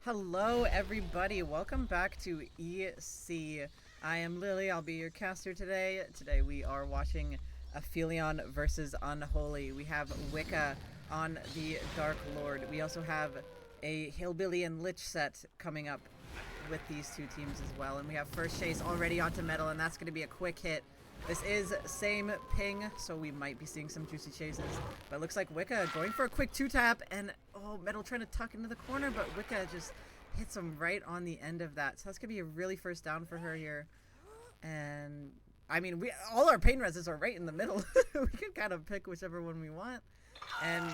Hello everybody, welcome back to EC. I am Lily, I'll be your caster today. Today we are watching Aphelion versus Unholy. We have Wicca on the Dark Lord. We also have a Hillbilly and Lich set coming up with these two teams as well. And we have First Chase already onto Metal, and that's going to be a quick hit. This is same ping, so we might be seeing some juicy chases. But it looks like Wicca going for a quick 2-tap, and oh, Metal trying to tuck into the corner, but Wicca just hits him right on the end of that. So that's going to be a really first down for her here. And, I mean, all our pain reses are right in the middle. We can kind of pick whichever one we want. And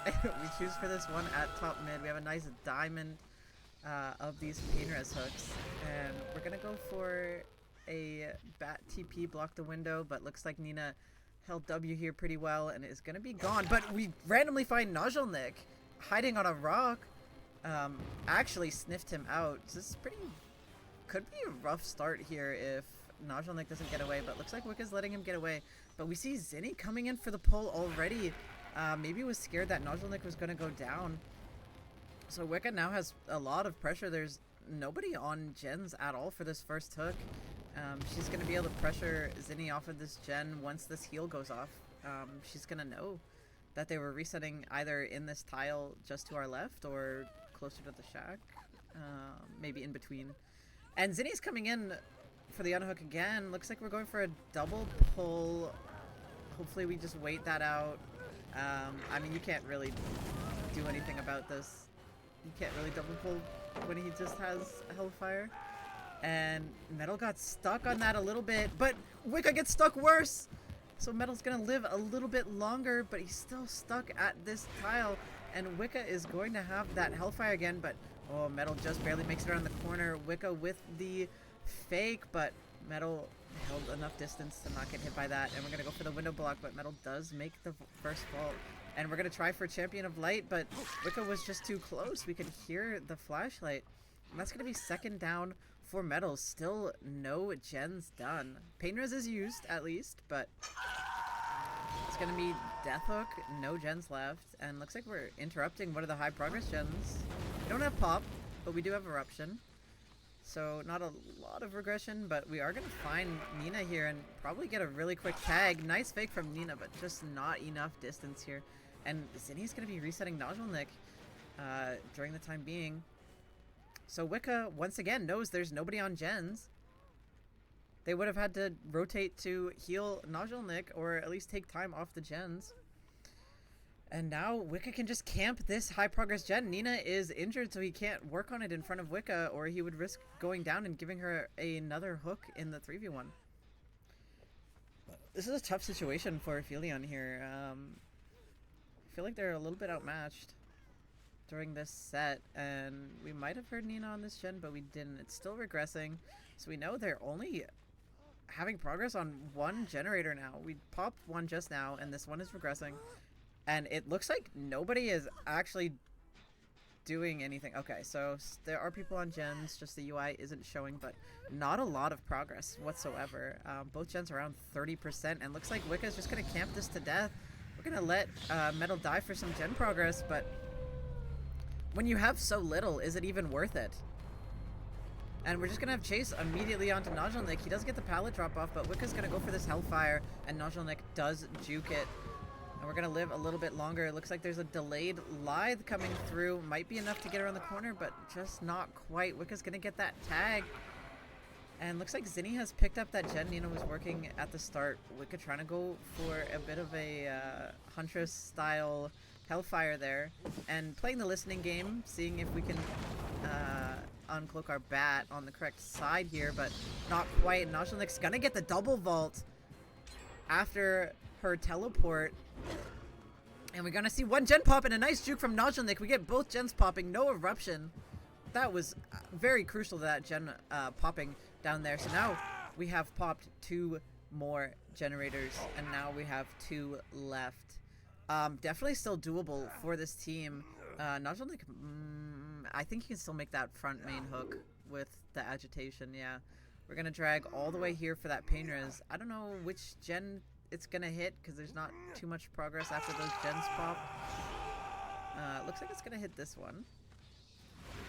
we choose for this one at top mid. We have a nice diamond of these pain res hooks. And we're going to go for a bat TP, block the window, but looks like Nina held W here pretty well and is going to be gone. But we randomly find Najalnik hiding on a rock. Actually sniffed him out. So this is could be a rough start here if Najalnik doesn't get away, but looks like Wicca's letting him get away. But we see Zinni coming in for the pull already. Maybe was scared that Najalnik was going to go down. So Wicca now has a lot of pressure. There's nobody on gens at all for this first hook. She's going to be able to pressure Zinni off of this gen once this heal goes off. She's going to know that they were resetting either in this tile just to our left or closer to the shack. Maybe in between. And Zinni's coming in for the unhook again. Looks like we're going for a double pull. Hopefully we just wait that out. I mean, you can't really do anything about this. You can't really double pull when he just has Hellfire. And Metal got stuck on that a little bit, but Wicca gets stuck worse. So Metal's gonna live a little bit longer, but he's still stuck at this tile. And Wicca is going to have that Hellfire again, but oh, Metal just barely makes it around the corner. Wicca with the fake, but Metal held enough distance to not get hit by that. And we're gonna go for the window block, but Metal does make the first vault. And we're gonna try for Champion of Light, but Wicca was just too close. We could hear the flashlight. And that's gonna be second down for Metal. Still no gens done. Pain res is used at least, but it's gonna be Death Hook, no gens left, and looks like we're interrupting one of the high progress gens. We don't have pop, but we do have eruption. So not a lot of regression, but we are gonna find Nina here and probably get a really quick tag. Nice fake from Nina, but just not enough distance here. And Zinni's gonna be resetting Najalnik during the time being. So Wicca, once again, knows there's nobody on gens. They would have had to rotate to heal Najalnik, or at least take time off the gens. And now Wicca can just camp this high progress gen. Nina is injured, so he can't work on it in front of Wicca, or he would risk going down and giving her another hook in the 3v1. This is a tough situation for Aphelion here. I feel like they're a little bit outmatched during this set, and we might have heard Nina on this gen, but we didn't. It's still regressing, so we know they're only having progress on one generator now. We popped one just now, and this one is regressing, and it looks like nobody is actually doing anything. Okay, so there are people on gens, just the UI isn't showing, but not a lot of progress whatsoever. Both gens are around 30%, and looks like Wicca's just gonna camp this to death. We're gonna let Metal die for some gen progress, but when you have so little, is it even worth it? And we're just gonna have Chase immediately onto Najalnik. He does get the pallet drop off, but Wicca's gonna go for this Hellfire, and Najalnik does juke it. And we're gonna live a little bit longer. It looks like there's a delayed Lithe coming through. Might be enough to get around the corner, but just not quite. Wicca's gonna get that tag. And looks like Zinni has picked up that gen Nina was working at the start. Wicca trying to go for a bit of a Huntress style Hellfire there, and playing the listening game, seeing if we can uncloak our bat on the correct side here, but not quite. Najalnik's gonna get the double vault after her teleport, and we're gonna see one gen pop and a nice juke from Najalnik. We get both gens popping, no eruption. That was very crucial to that gen popping down there. So now we have popped 2 more generators, and now we have 2 left. Definitely still doable for this team. Najalnik, I think he can still make that front main hook with the agitation, yeah. We're gonna drag all the way here for that pain res. I don't know which gen it's gonna hit, because there's not too much progress after those gens pop. Looks like it's gonna hit this one.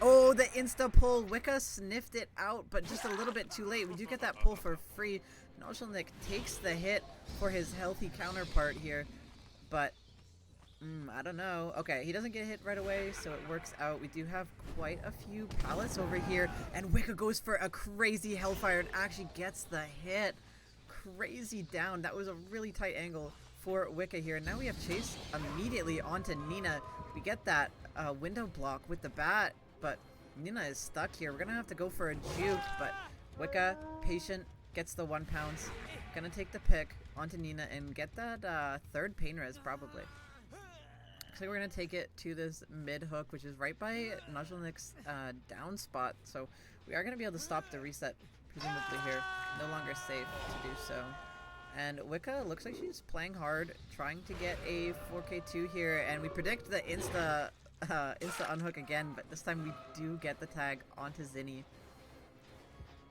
Oh, the insta pull. Wicca sniffed it out, but just a little bit too late. We do get that pull for free. Nozelnik takes the hit for his healthy counterpart here, but I don't know. Okay, he doesn't get hit right away, so it works out. We do have quite a few pallets over here, and Wicca goes for a crazy Hellfire and actually gets the hit. Crazy down. That was a really tight angle for Wicca here. Now we have Chase immediately onto Nina. We get that window block with the bat, but Nina is stuck here. We're gonna have to go for a juke, but Wicca, patient, gets the 1 pounce. Gonna take the pick onto Nina and get that third pain res probably. Looks like we're gonna take it to this mid hook, which is right by Nozelnik's down spot. So we are gonna be able to stop the reset presumably here. No longer safe to do so. And Wicca looks like she's playing hard, trying to get a 4K2 here, and we predict the insta unhook again, but this time we do get the tag onto Zinni.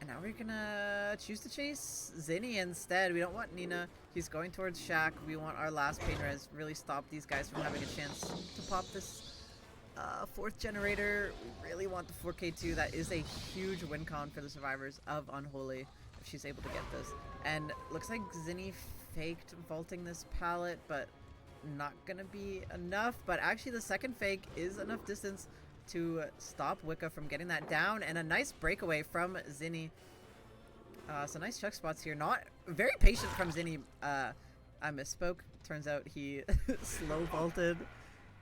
And now we're gonna choose to chase Zinni instead. We don't want Nina. He's going towards Shaq. We want our last pain res. Really stop these guys from having a chance to pop this fourth generator. We really want the 4K2. That is a huge win con for the survivors of Unholy if she's able to get this. And looks like Zinni faked vaulting this pallet, but not gonna be enough. But actually the second fake is enough distance to stop Wicca from getting that down, and a nice breakaway from Zinni. So nice chuck spots here. Not very patient from Zinni. I misspoke. Turns out he slow vaulted.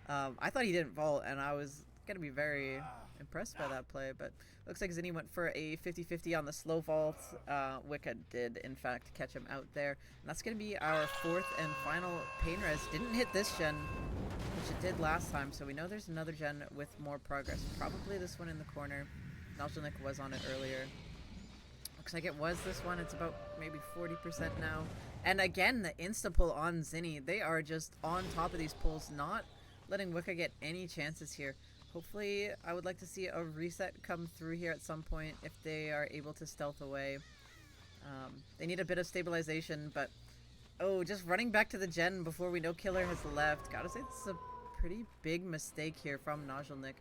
I thought he didn't vault, and I was gonna be very impressed by that play, but looks like Zinni went for a 50-50 on the slow vault. Wicca did in fact catch him out there, and that's gonna be our fourth and final pain res. Didn't hit this gen, which it did last time, so we know there's another gen with more progress. Probably this one in the corner. Nozelnik was on it earlier. Looks like it was this one. It's about maybe 40% now. And again, the insta-pull on Zinni. They are just on top of these pulls, not letting Wicca get any chances here. Hopefully, I would like to see a reset come through here at some point if they are able to stealth away. They need a bit of stabilization, but oh, just running back to the gen before we know Killer has left. Gotta say, it's a pretty big mistake here from Nozelnik.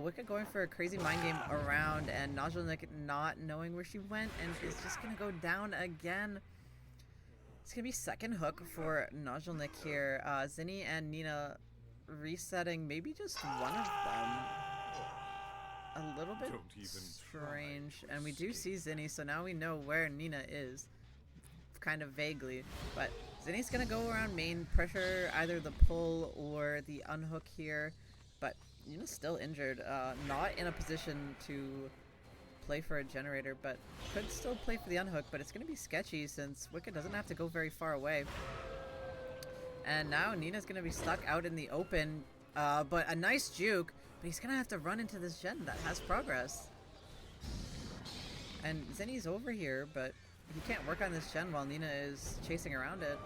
Wicca going for a crazy mind game around, and Nozelnik not knowing where she went, and is just gonna go down again. It's gonna be second hook for Nozelnik here. Zinni and Nina resetting maybe just one of them. A little bit strange. And we do see Zinni, so now we know where Nina is. Kind of vaguely. But Zinni's gonna go around main, pressure either the pull or the unhook here. But Nina's still injured. Not in a position to play for a generator, but could still play for the unhook. But it's gonna be sketchy since Wicca doesn't have to go very far away. And now Nina's gonna be stuck out in the open, but a nice juke, but he's gonna have to run into this gen that has progress. And Zinni's over here, but he can't work on this gen while Nina is chasing around it.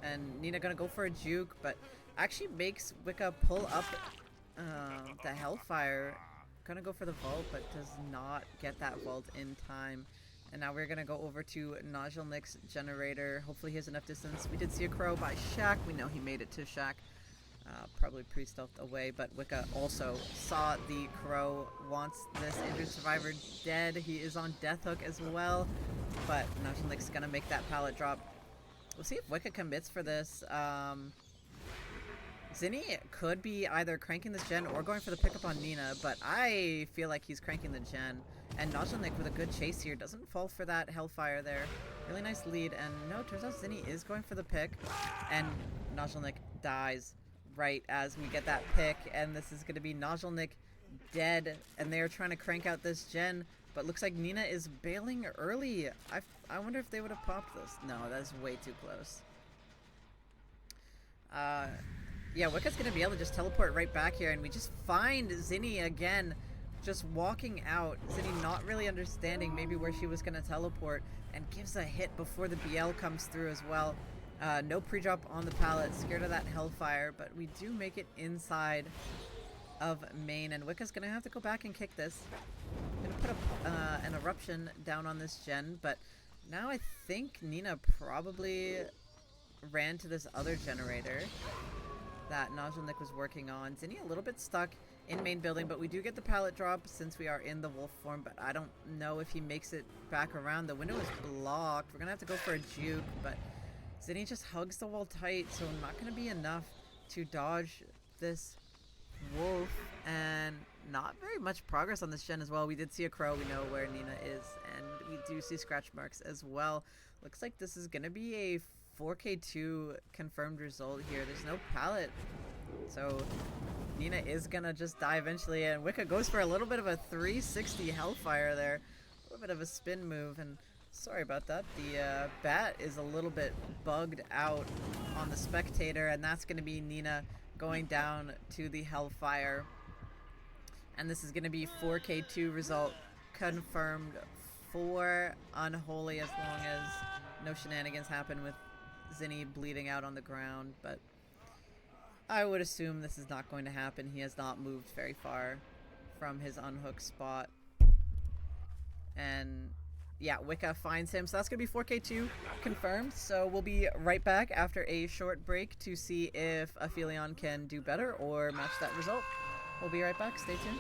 And Nina gonna go for a juke, but actually makes Wicca pull up the Hellfire. Gonna go for the vault, but does not get that vault in time. And now we're gonna go over to Nozelnik's generator. Hopefully he has enough distance. We did see a crow by Shaq. We know he made it to Shaq. Probably pre-stealthed away, but Wicca also saw the crow, wants this injured survivor dead. He is on death hook as well, but Nozelnik's gonna make that pallet drop. We'll see if Wicca commits for this. Zinni could be either cranking this gen or going for the pickup on Nina, but I feel like he's cranking the gen. And Nozelnik with a good chase here doesn't fall for that Hellfire there. Really nice lead, and no, turns out Zinni is going for the pick, and Nozelnik dies right as we get that pick, and this is going to be Nozelnik dead, and they're trying to crank out this gen, but looks like Nina is bailing early. I wonder if they would have popped this. No, that's way too close. Yeah, Wicca's going to be able to just teleport right back here, and we just find Zinni again, just walking out. Zinni not really understanding maybe where she was going to teleport, and gives a hit before the BL comes through as well. No pre-drop on the pallet, scared of that Hellfire, but we do make it inside of main, and Wicca's going to have to go back and kick this. Going to put an eruption down on this gen, but now I think Nina probably ran to this other generator that Nozelnik was working on. Zinni a little bit stuck in main building, but we do get the pallet drop since we are in the wolf form, but I don't know if he makes it back around. The window is blocked. We're gonna have to go for a juke, but Zinni just hugs the wall tight, so not gonna be enough to dodge this wolf, and not very much progress on this gen as well. We did see a crow, we know where Nina is, and we do see scratch marks as well. Looks like this is gonna be a 4K2 confirmed result here. There's no pallet, so Nina is gonna just die eventually, and Wicca goes for a little bit of a 360 Hellfire there. A little bit of a spin move, and sorry about that. The bat is a little bit bugged out on the spectator, and that's gonna be Nina going down to the Hellfire. And this is gonna be 4K2 result confirmed for Unholy, as long as no shenanigans happen with Zinni bleeding out on the ground, but I would assume this is not going to happen. He has not moved very far from his unhooked spot. And yeah, Wicca finds him. So that's going to be 4K2 confirmed. So we'll be right back after a short break to see if Aphelion can do better or match that result. We'll be right back. Stay tuned.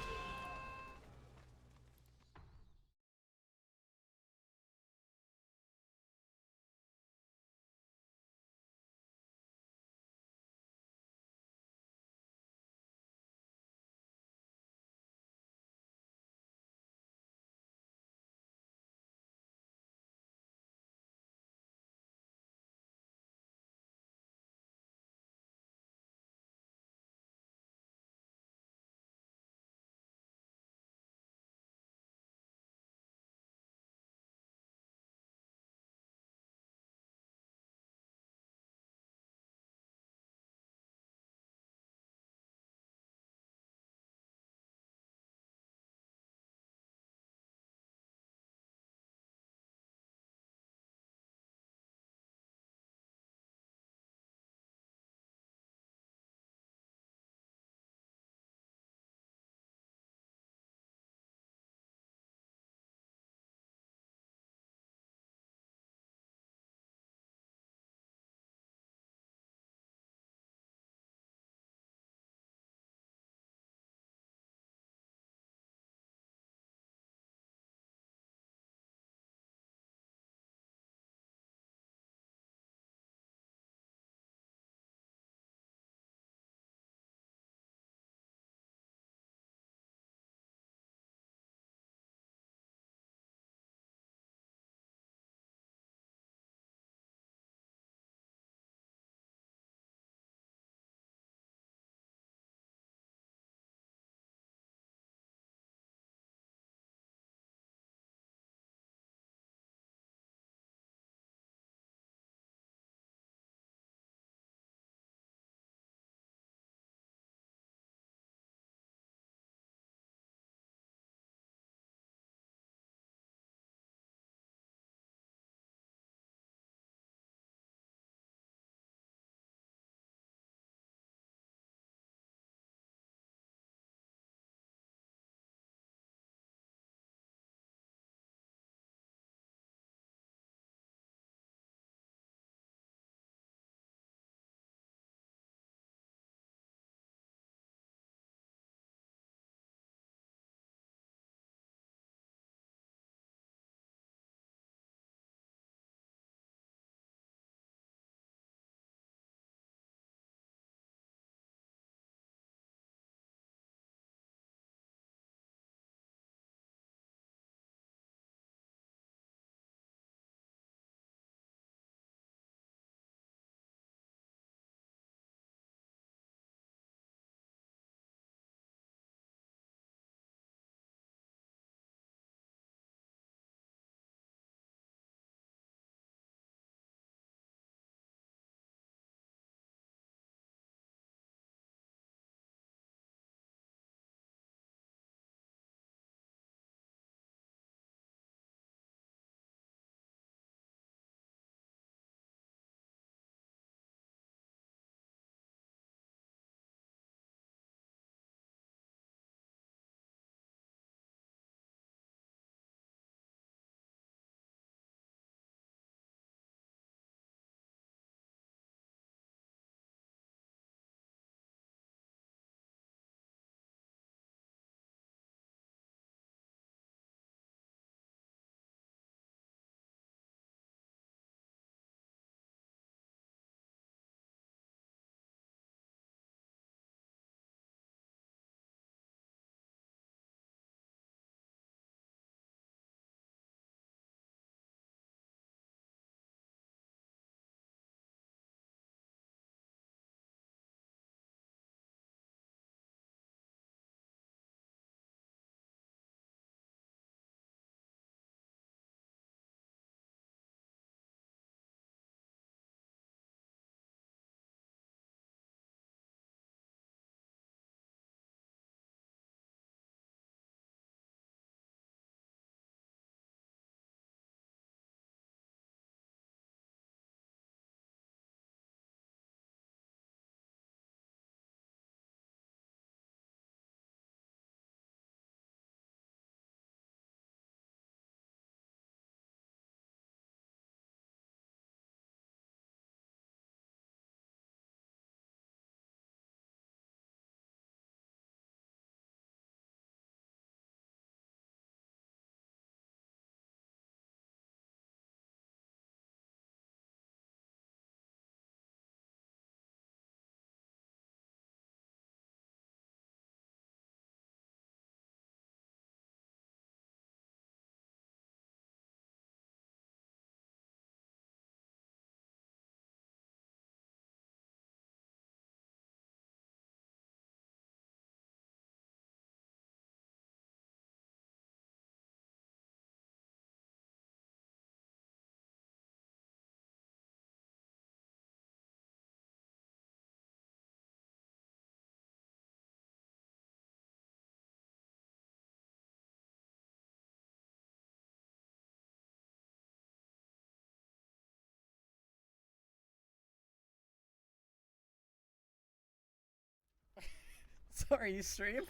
Sorry, stream.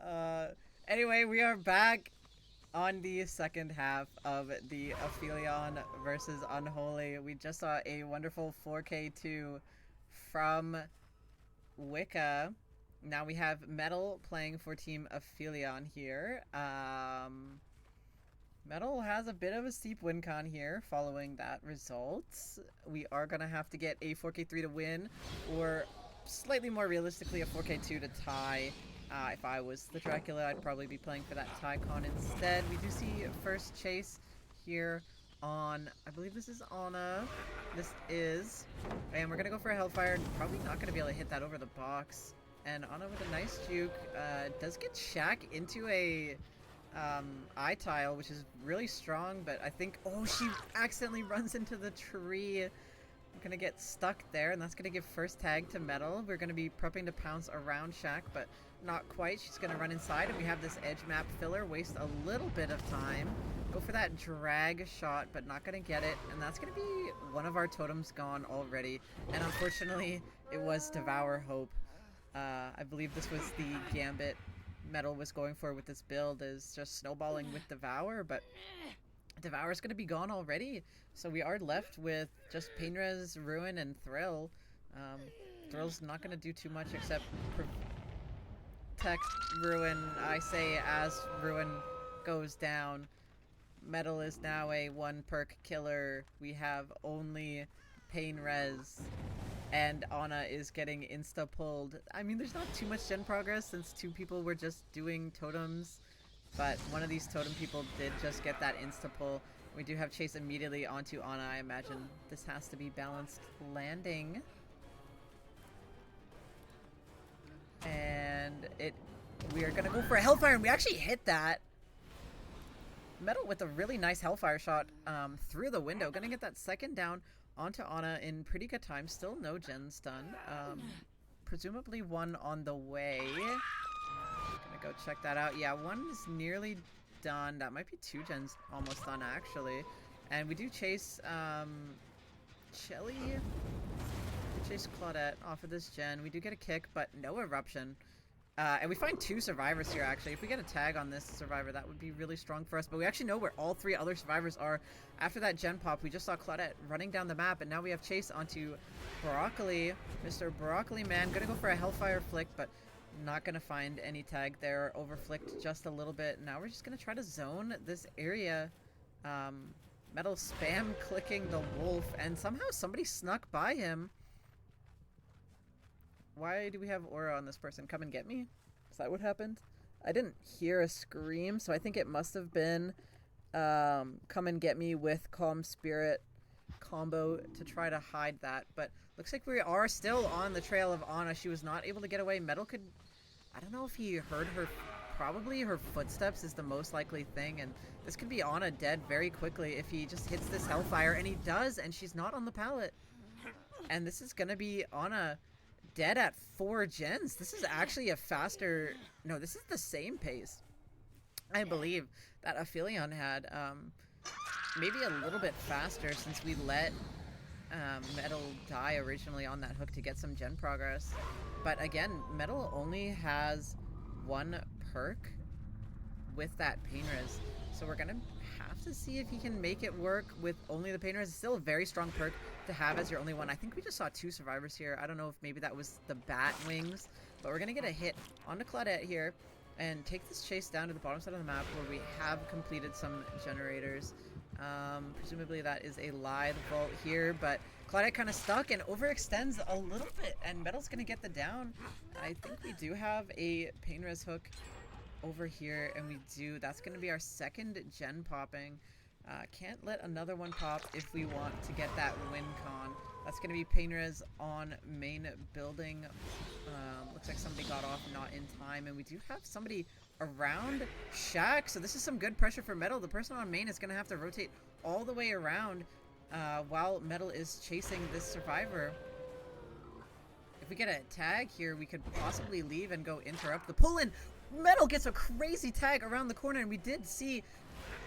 uh, anyway, we are back on the second half of the Aphelion versus Unholy. We just saw a wonderful 4K2 from Wicca. Now we have Metal playing for Team Aphelion here. Metal has a bit of a steep win con here following that result. We are going to have to get a 4K3 to win, or slightly more realistically a 4K2 to tie. If I was the Dracula, I'd probably be playing for that tie con instead. We do see first chase here on, I believe this is Anna. This is, and we're going to go for a Hellfire. Probably not going to be able to hit that over the box. And Anna with a nice juke does get Shaq into a eye tile, which is really strong, but I think, oh, she accidentally runs into the tree. I'm gonna get stuck there, and that's gonna give first tag to Metal. We're gonna be prepping to pounce around Shaq, but not quite. She's gonna run inside, and we have this edge map filler, waste a little bit of time, go for that drag shot, but not gonna get it, and that's gonna be one of our totems gone already. And unfortunately, it was Devour Hope. I believe this was the gambit Metal was going for with this build, is just snowballing with Devour, but Devour's going to be gone already, so we are left with just Painrez, Ruin, and Thrill. Thrill's not going to do too much except protect Ruin, I say, as Ruin goes down. Metal is now a 1 perk killer. We have only Painrez, and Anna is getting insta-pulled. I mean, there's not too much gen progress since 2 people were just doing totems, but one of these totem people did just get that insta-pull. We do have chase immediately onto Anna. I imagine this has to be balanced landing. And we are going to go for a Hellfire, and we actually hit that. Metal with a really nice Hellfire shot through the window. Going to get that second down onto Anna in pretty good time. Still no gens done. Presumably one on the way. Gonna go check that out. Yeah, one is nearly done. That might be 2 gens almost done, actually. And we do chase Shelly. We chase Claudette off of this gen. We do get a kick, but no eruption. And we find 2 survivors here, actually. If we get a tag on this survivor, that would be really strong for us. But we actually know where all 3 other survivors are. After that gen pop, we just saw Claudette running down the map, and now we have chase onto Broccoli. Mr. Broccoli Man, gonna go for a Hellfire flick, but not gonna find any tag there. Overflicked just a little bit. Now we're just gonna try to zone this area. Metal spam clicking the wolf, and somehow somebody snuck by him. Why do we have aura on this person? Come and get me? Is that what happened? I didn't hear a scream, so I think it must have been come and get me with Calm Spirit combo to try to hide that. But looks like we are still on the trail of Anna. She was not able to get away. Metal could... I don't know if he heard her... Probably her footsteps is the most likely thing, and this could be Anna dead very quickly if he just hits this Hellfire, and he does, and she's not on the pallet. And this is gonna be Anna dead at 4 gens. This is actually a faster... No, this is the same pace, I believe, that Aphelion had. Maybe a little bit faster since we let Metal die originally on that hook to get some gen progress. But again, Metal only has 1 perk with that Painrez, so we're gonna have to see if he can make it work with only the Painrez. It's still a very strong perk to have as your only one. I think we just saw 2 survivors here. I don't know if maybe that was the bat wings, but we're gonna get a hit onto Claudette here and take this chase down to the bottom side of the map where we have completed some generators. Presumably that is a live vault here, but Claudette kind of stuck and overextends a little bit, and Metal's gonna get the down. I think we do have a Painrez hook over here, and we do. That's gonna be our 2nd gen popping. Can't let another one pop if we want to get that win con. That's gonna be Painrez on main building. Looks like somebody got off not in time, and we do have somebody around Shaq, so this is some good pressure for Metal. The person on main is gonna have to rotate all the way around while Metal is chasing this survivor. If we get a tag here, we could possibly leave and go interrupt the pull-in. Metal gets a crazy tag around the corner, and we did see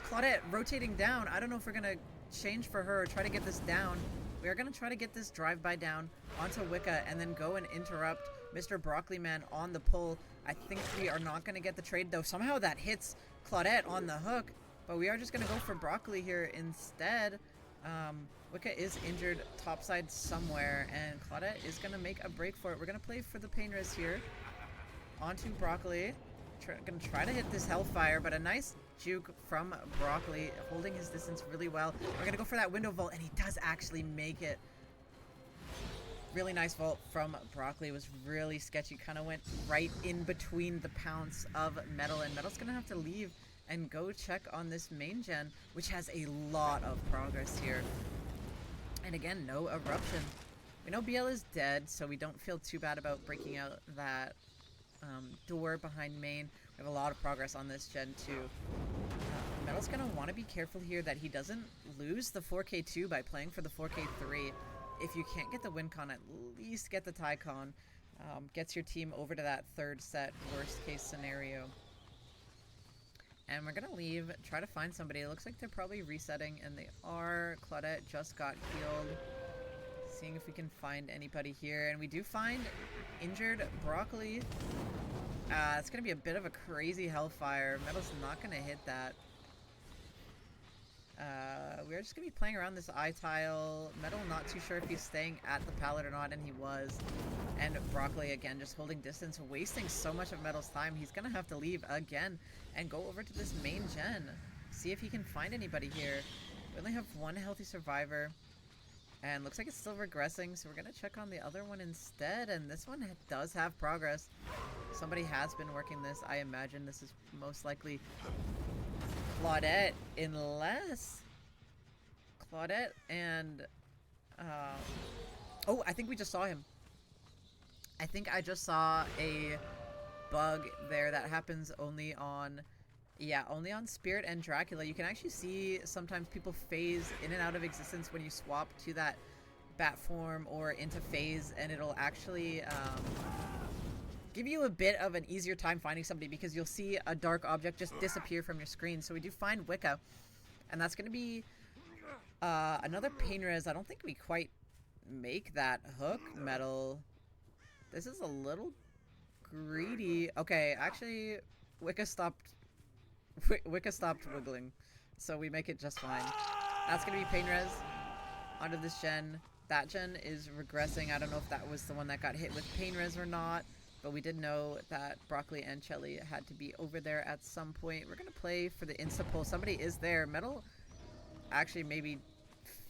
Claudette rotating down. I don't know if we're gonna change for her or try to get this down. We are gonna try to get this drive-by down onto Wicca and then go and interrupt Mr. Broccoli Man on the pull. I think we are not going to get the trade, though. Somehow that hits Claudette on the hook, but we are just going to go for Broccoli here instead. Wicca is injured topside somewhere, and Claudette is going to make a break for it. We're going to play for the pain res here. Onto Broccoli. Going to try to hit this Hellfire, but a nice juke from Broccoli, holding his distance really well. We're going to go for that window vault, and he does actually make it. Really nice vault from Broccoli. It was really sketchy. Kind of went right in between the pounce of Metal, and Metal's going to have to leave and go check on this main gen, which has a lot of progress here. And again, no eruption. We know BL is dead, so we don't feel too bad about breaking out that door behind main. We have a lot of progress on this gen too. Metal's gonna want to be careful here that he doesn't lose the 4K2 by playing for the 4K3. If you can't get the win con, at least get the tie con. Gets your team over to that third set, worst case scenario. And we're gonna leave, try to find somebody. It looks like they're probably resetting, and they are. Claudette just got healed. Seeing if we can find anybody here, and we do find injured Broccoli. It's gonna be a bit of a crazy Hellfire. Metal's not gonna hit that. We're just gonna be playing around this eye tile. Metal not too sure if he's staying at the pallet or not, and he was. And Broccoli again just holding distance, wasting so much of Metal's time. He's gonna have to leave again and go over to this main gen. See if he can find anybody here. We only have one healthy survivor. And looks like it's still regressing, so we're going to check on the other one instead. And this one does have progress. Somebody has been working this. I imagine this is most likely Claudette, unless Claudette and... oh, I think we just saw him. I think I just saw a bug there that happens only on... yeah, only on Spirit and Dracula. You can actually see sometimes people phase in and out of existence when you swap to that bat form or into phase, and it'll actually give you a bit of an easier time finding somebody because you'll see a dark object just disappear from your screen. So we do find Wicca, and that's going to be another pain res. I don't think we quite make that hook, Metal. This is a little greedy. Okay, actually, Wicca stopped wiggling, so we make it just fine. That's gonna be pain res onto this gen. That gen is regressing. I don't know if that was the one that got hit with pain res or not, but we did know that Broccoli and Chelly had to be over there at some point. We're gonna play for the insta pull. Somebody is there. Metal actually maybe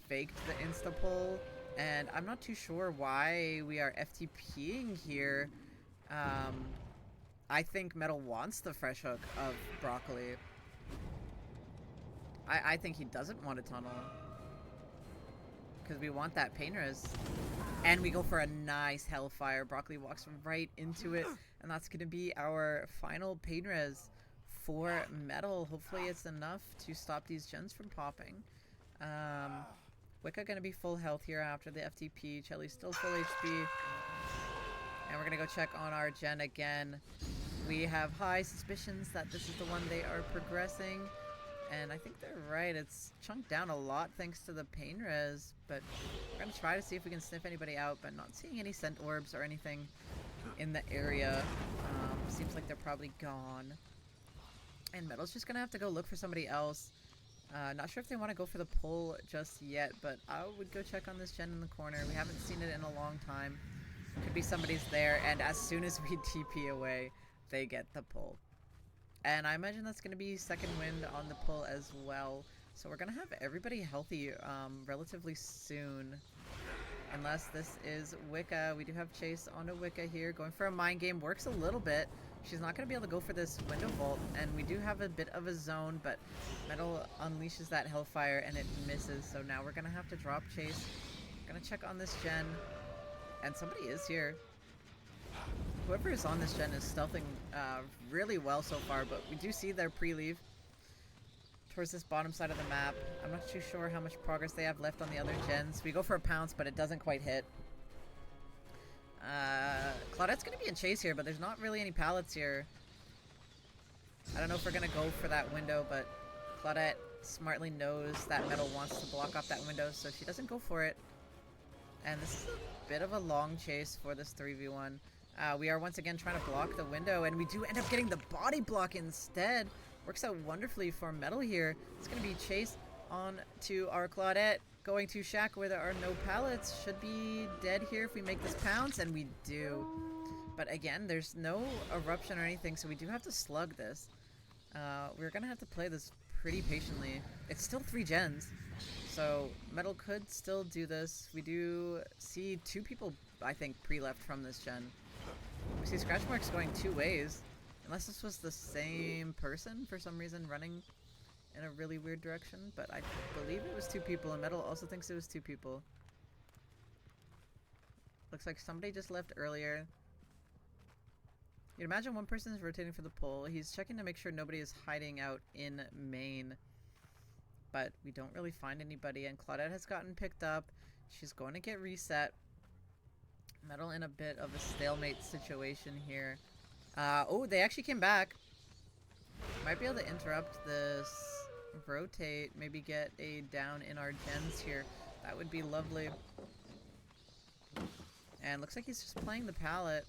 faked the insta pull, and I'm not too sure why we are FTPing here. I think Metal wants the fresh hook of Broccoli. I think he doesn't want a tunnel. Because we want that pain res. And we go for a nice Hellfire. Broccoli walks right into it. And that's going to be our final pain res for Metal. Hopefully it's enough to stop these gens from popping. Wicca going to be full health here after the FTP. Chelly's still full HP. And we're going to go check on our gen again. We have high suspicions that this is the one they are progressing. And I think they're right. It's chunked down a lot thanks to the pain res. But we're going to try to see if we can sniff anybody out. But not seeing any scent orbs or anything in the area. Seems like they're probably gone. And Metal's just going to have to go look for somebody else. Not sure if they want to go for the pull just yet. But I would go check on this gen in the corner. We haven't seen it in a long time. Could be somebody's there, and as soon as we TP away, they get the pull. And I imagine that's going to be second wind on the pull as well. So we're going to have everybody healthy relatively soon. Unless this is Wicca. We do have Chase onto Wicca here. Going for a mind game. Works a little bit. She's not going to be able to go for this window vault. And we do have a bit of a zone, but Metal unleashes that Hellfire and it misses. So now we're going to have to drop Chase. Going to check on this gen. And somebody is here. Whoever is on this gen is stealthing really well so far, but we do see their pre-leave towards this bottom side of the map. I'm not too sure how much progress they have left on the other gens. We go for a pounce, but it doesn't quite hit. Claudette's going to be in chase here, but there's not really any pallets here. I don't know if we're going to go for that window, but Claudette smartly knows that Metal wants to block off that window, so she doesn't go for it. And this is a bit of a long chase for this 3v1. We are once again trying to block the window, and we do end up getting the body block instead. Works out wonderfully for Metal here. It's going to be chased on to our Claudette, going to Shack where there are no pallets. Should be dead here if we make this pounce, and we do. But again, there's no eruption or anything, so we do have to slug this. We're going to have to play this pretty patiently. It's still 3 gens, so Metal could still do this. We do see 2 people, I think, pre-left from this gen. We see scratch marks going 2 ways. Unless this was the same person for some reason running in a really weird direction. But I believe it was 2 people, and Metal also thinks it was 2 people. Looks like somebody just left earlier. You'd imagine one person is rotating for the pole. He's checking to make sure nobody is hiding out in main. But we don't really find anybody, and Claudette has gotten picked up. She's going to get reset. Metal in a bit of a stalemate situation here. Oh, they actually came back. Might be able to interrupt this rotate, maybe get a down in our gens here. That would be lovely. And looks like he's just playing the pallet.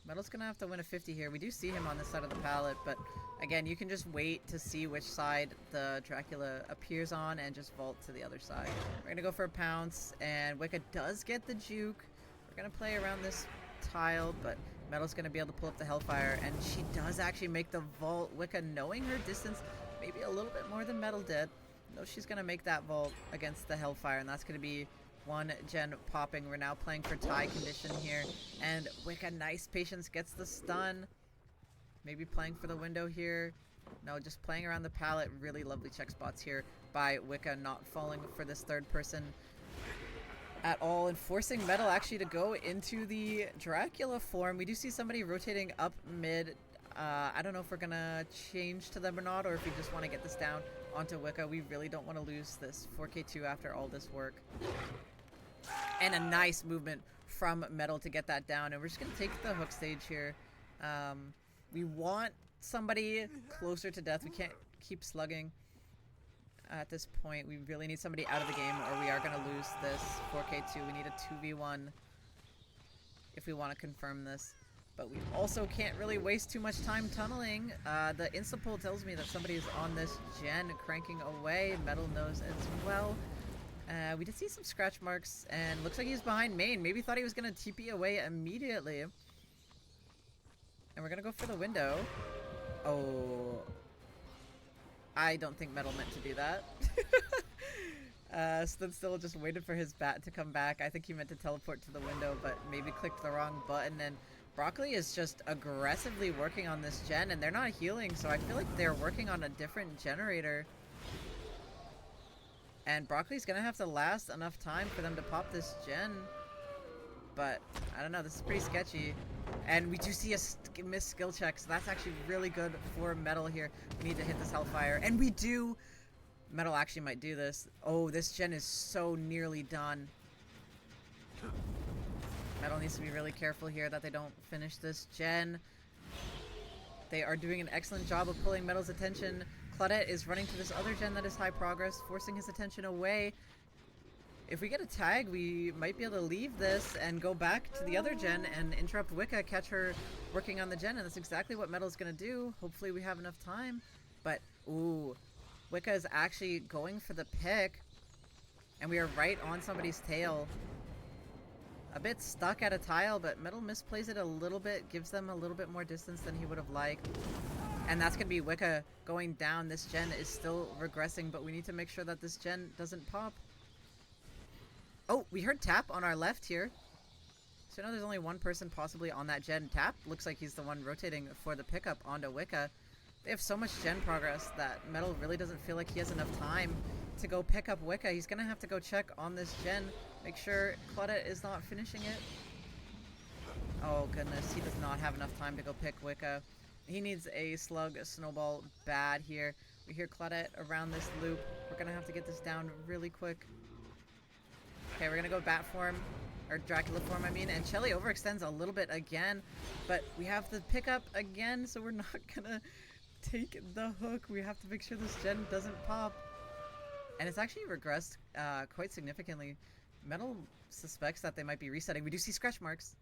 Metal's gonna have to win a 50 here. We do see him on this side of the pallet, but again, you can just wait to see which side the Dracula appears on and just vault to the other side. We're gonna go for a pounce, and Wicca does get the juke. We're gonna play around this tile, but Metal's gonna be able to pull up the Hellfire, and she does actually make the vault. Wicca, knowing her distance maybe a little bit more than Metal did, knows she's gonna make that vault against the Hellfire, and that's gonna be 1 gen popping. We're now playing for tie condition here, and Wicca, nice patience, gets the stun. Maybe playing for the window here. No, just playing around the pallet. Really lovely check spots here by Wicca, not falling for this 3rd person at all, and forcing Metal actually to go into the Dracula form. We do see somebody rotating up mid. I don't know if we're gonna change to them or not, or if we just want to get this down onto Wicca. We really don't want to lose this 4K2 after all this work. And a nice movement from Metal to get that down, and we're just gonna take the hook stage here. We want somebody closer to death. We can't keep slugging at this point. We really need somebody out of the game, or we are going to lose this 4K2. We need a 2v1 if we want to confirm this. But we also can't really waste too much time tunneling. The insta-pull tells me that somebody is on this gen cranking away. Metal knows as well. We did see some scratch marks, and looks like he's behind main. Maybe thought he was going to TP away immediately. And we're going to go for the window. Oh, I don't think Metal meant to do that. Stood still, just waited for his bat to come back. I think he meant to teleport to the window, but maybe clicked the wrong button. And Broccoli is just aggressively working on this gen, and they're not healing, so I feel like they're working on a different generator. And Broccoli's gonna have to last enough time for them to pop this gen. But, I don't know, this is pretty sketchy. And we do see a missed skill check, so that's actually really good for Metal here. We need to hit this Hellfire, and we do! Metal actually might do this. Oh, this gen is so nearly done. Metal needs to be really careful here that they don't finish this gen. They are doing an excellent job of pulling Metal's attention. Claudette is running to this other gen that is high progress, forcing his attention away. If we get a tag, we might be able to leave this and go back to the other gen and interrupt Wicca, catch her working on the gen, and that's exactly what Metal's gonna do. Hopefully we have enough time. But, ooh, Wicca is actually going for the pick, and we are right on somebody's tail. A bit stuck at a tile, but Metal misplays it a little bit, gives them a little bit more distance than he would have liked. And that's gonna be Wicca going down. This gen is still regressing, but we need to make sure that this gen doesn't pop. Oh, we heard Tap on our left here. So now there's only 1 person possibly on that gen. Tap looks like he's the one rotating for the pickup onto Wicca. They have so much gen progress that Metal really doesn't feel like he has enough time to go pick up Wicca. He's gonna have to go check on this gen, make sure Claudette is not finishing it. Oh goodness, he does not have enough time to go pick Wicca. He needs a slug, a snowball bad here. We hear Claudette around this loop. We're gonna have to get this down really quick. Okay, we're gonna go bat form, or Dracula form, I mean, and Shelly overextends a little bit again, but we have the pickup again, so we're not gonna take the hook. We have to make sure this gen doesn't pop. And it's actually regressed quite significantly. Metal suspects that they might be resetting. We do see scratch marks.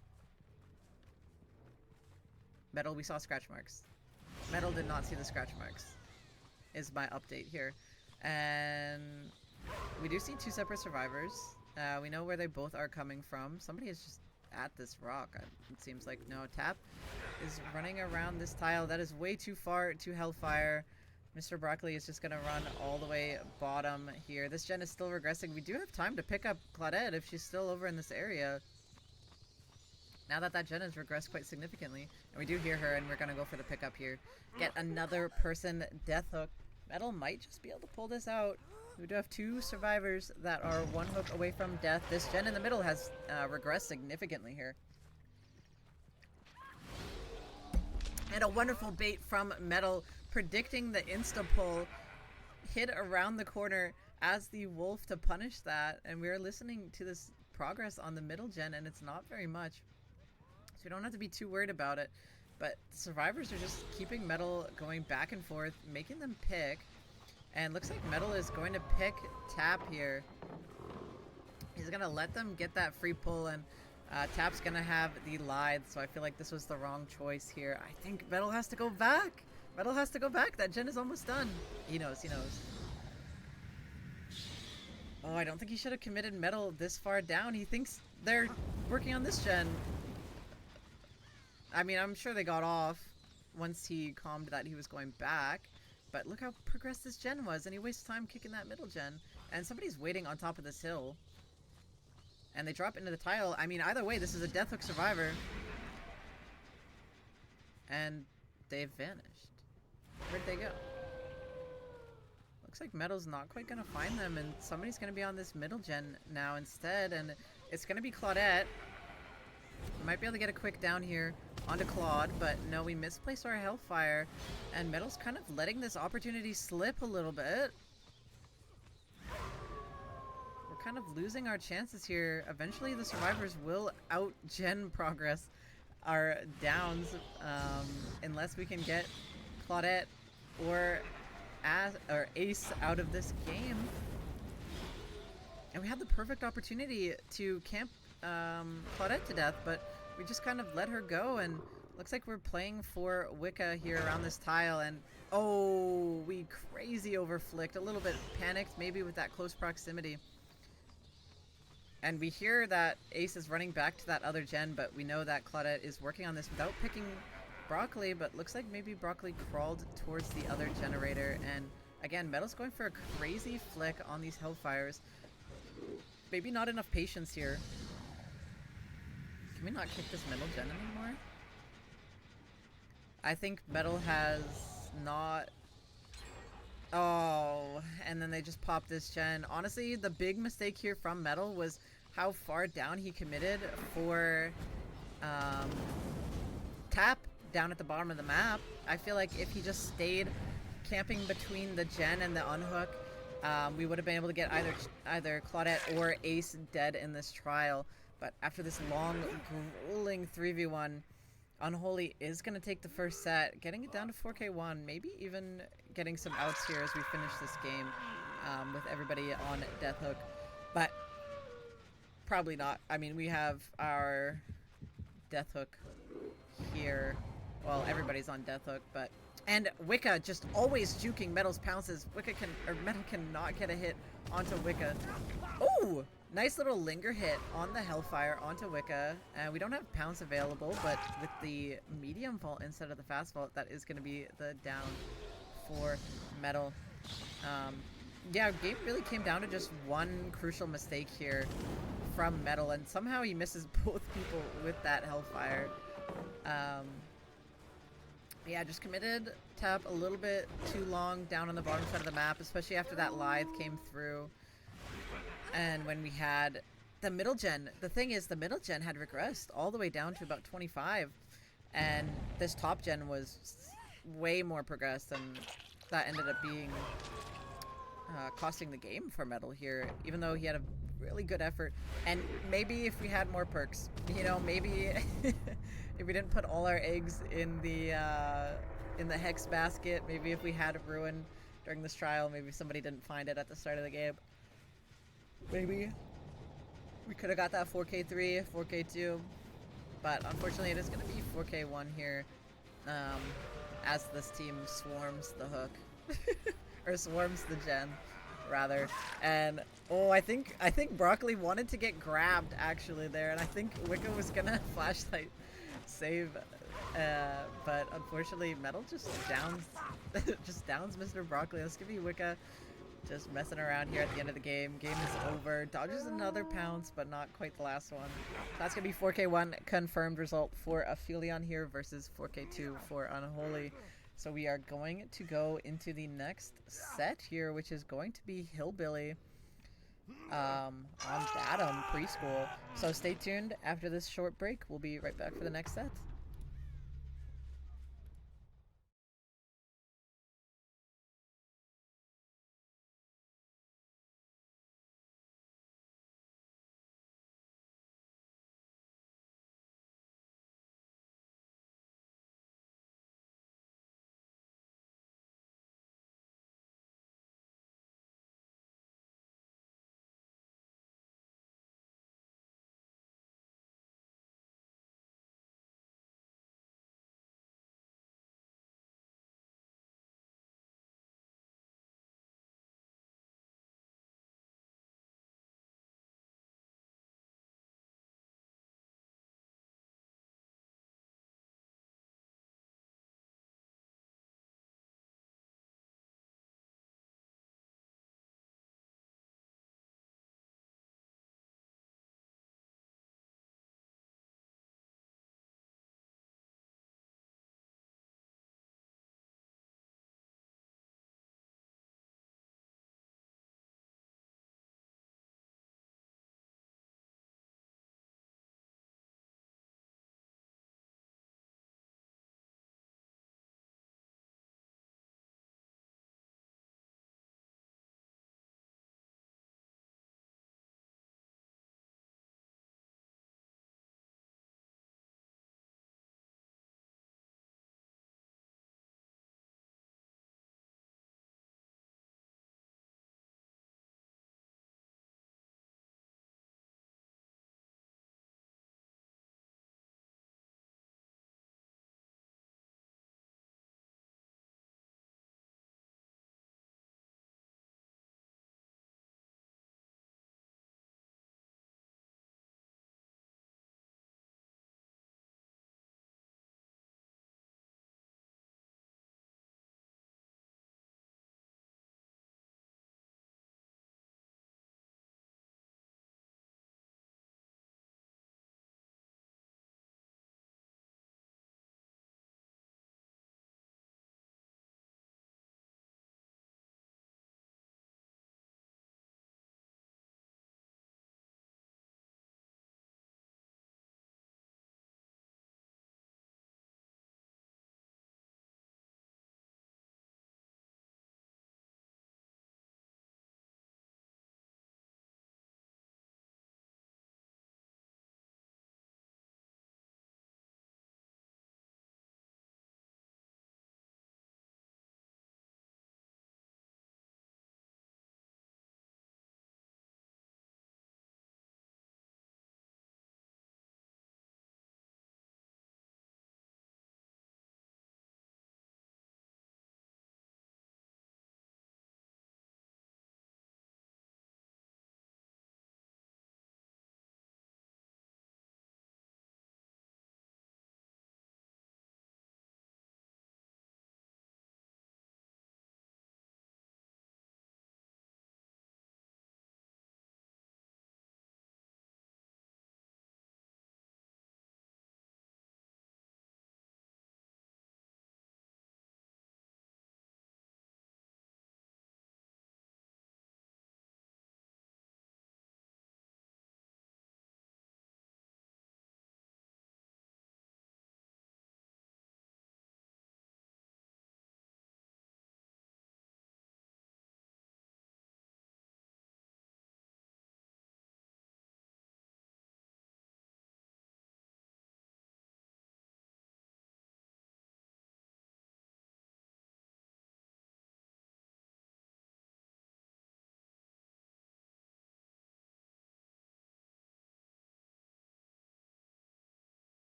Metal, we saw scratch marks. Metal did not see the scratch marks, is my update here. And we do see two separate survivors. We know where they both are coming from. Somebody is just at this rock, it seems like. No, Tap is running around this tile. That is way too far to Hellfire. Mr. Broccoli is just going to run all the way bottom here. This gen is still regressing. We do have time to pick up Claudette if she's still over in this area. Now that that gen has regressed quite significantly. And we do hear her, and we're going to go for the pickup here. Get another person death hook. Metal might just be able to pull this out. We do have two survivors that are one hook away from death. This gen in the middle has regressed significantly here. And a wonderful bait from Metal, predicting the insta-pull, hit around the corner as the wolf to punish that. And we're listening to this progress on the middle gen, and it's not very much. So we don't have to be too worried about it. But the survivors are just keeping Metal going back and forth, making them pick. And looks like Metal is going to pick Tap here. He's going to let them get that free pull, and Tap's going to have the Lithe, so I feel like this was the wrong choice here. I think Metal has to go back. Metal has to go back. That gen is almost done. He knows, he knows. Oh, I don't think he should have committed Metal this far down. He thinks they're working on this gen. I mean, I'm sure they got off once he calmed that he was going back. But look how progressed this gen was, and he wastes time kicking that middle gen. And somebody's waiting on top of this hill. And they drop into the tile. I mean, either way, this is a death hook survivor. And they've vanished. Where'd they go? Looks like Metal's not quite going to find them, and somebody's going to be on this middle gen now instead. And it's going to be Claudette. Might be able to get a quick down here onto Claude, but no, we misplaced our Hellfire, and Metal's kind of letting this opportunity slip a little bit. We're kind of losing our chances here. Eventually the survivors will out-gen progress our downs, unless we can get Claudette or Ace out of this game. And we had the perfect opportunity to camp Claudette to death, but we just kind of let her go, and looks like we're playing for Wicca here around this tile, and oh, we crazy overflicked, a little bit panicked maybe with that close proximity. And we hear that Ace is running back to that other gen, but we know that Claudette is working on this without picking Broccoli, but looks like maybe Broccoli crawled towards the other generator, and again, Metal's going for a crazy flick on these Hellfires. Maybe not enough patience here. Can we not kick this middle gen anymore? I think Metal has not... Oh, and then they just popped this gen. Honestly, the big mistake here from Metal was how far down he committed for Tap down at the bottom of the map. I feel like if he just stayed camping between the gen and the unhook, we would have been able to get either Claudette or Ace dead in this trial. But after this long, grueling 3v1, Unholy is going to take the first set, getting it down to 4k1, maybe even getting some outs here as we finish this game with everybody on death hook. But probably not. I mean, we have our death hook here. Well, everybody's on death hook, but... And Wicca just always juking Metal's pounces. Metal cannot get a hit onto Wicca. Oh! Nice little linger hit on the Hellfire onto Wicca. We don't have pounce available, but with the medium vault instead of the fast vault, that is going to be the down for Metal. Yeah, game really came down to just one crucial mistake here from Metal, and somehow he misses both people with that Hellfire. Yeah, just committed Tap a little bit too long down on the bottom side of the map, especially after that Lithe came through. And when we had the middle gen, the thing is the middle gen had regressed all the way down to about 25. And this top gen was way more progressed, and that ended up being costing the game for Metal here, even though he had a really good effort. And maybe if we had more perks, you know, maybe if we didn't put all our eggs in the hex basket, maybe if we had a ruin during this trial, maybe somebody didn't find it at the start of the game, maybe we could have got that 4k3, 4k2, but unfortunately it is going to be 4k1 here. um, as this team swarms the hook, or swarms the gen, rather. And oh, I think Broccoli wanted to get grabbed actually there, and I think Wicca was gonna flashlight save, but unfortunately Metal just downs, just downs Mr. Broccoli. Let's give you Wicca. Just messing around here at the end of the game. Game is over. Dodges another pounce, but not quite the last one. That's going to be 4K1 confirmed result for Aphelion here versus 4K2 for Unholy. So we are going to go into the next set here, which is going to be Hillbilly on Datum Preschool. So stay tuned after this short break. We'll be right back for the next set.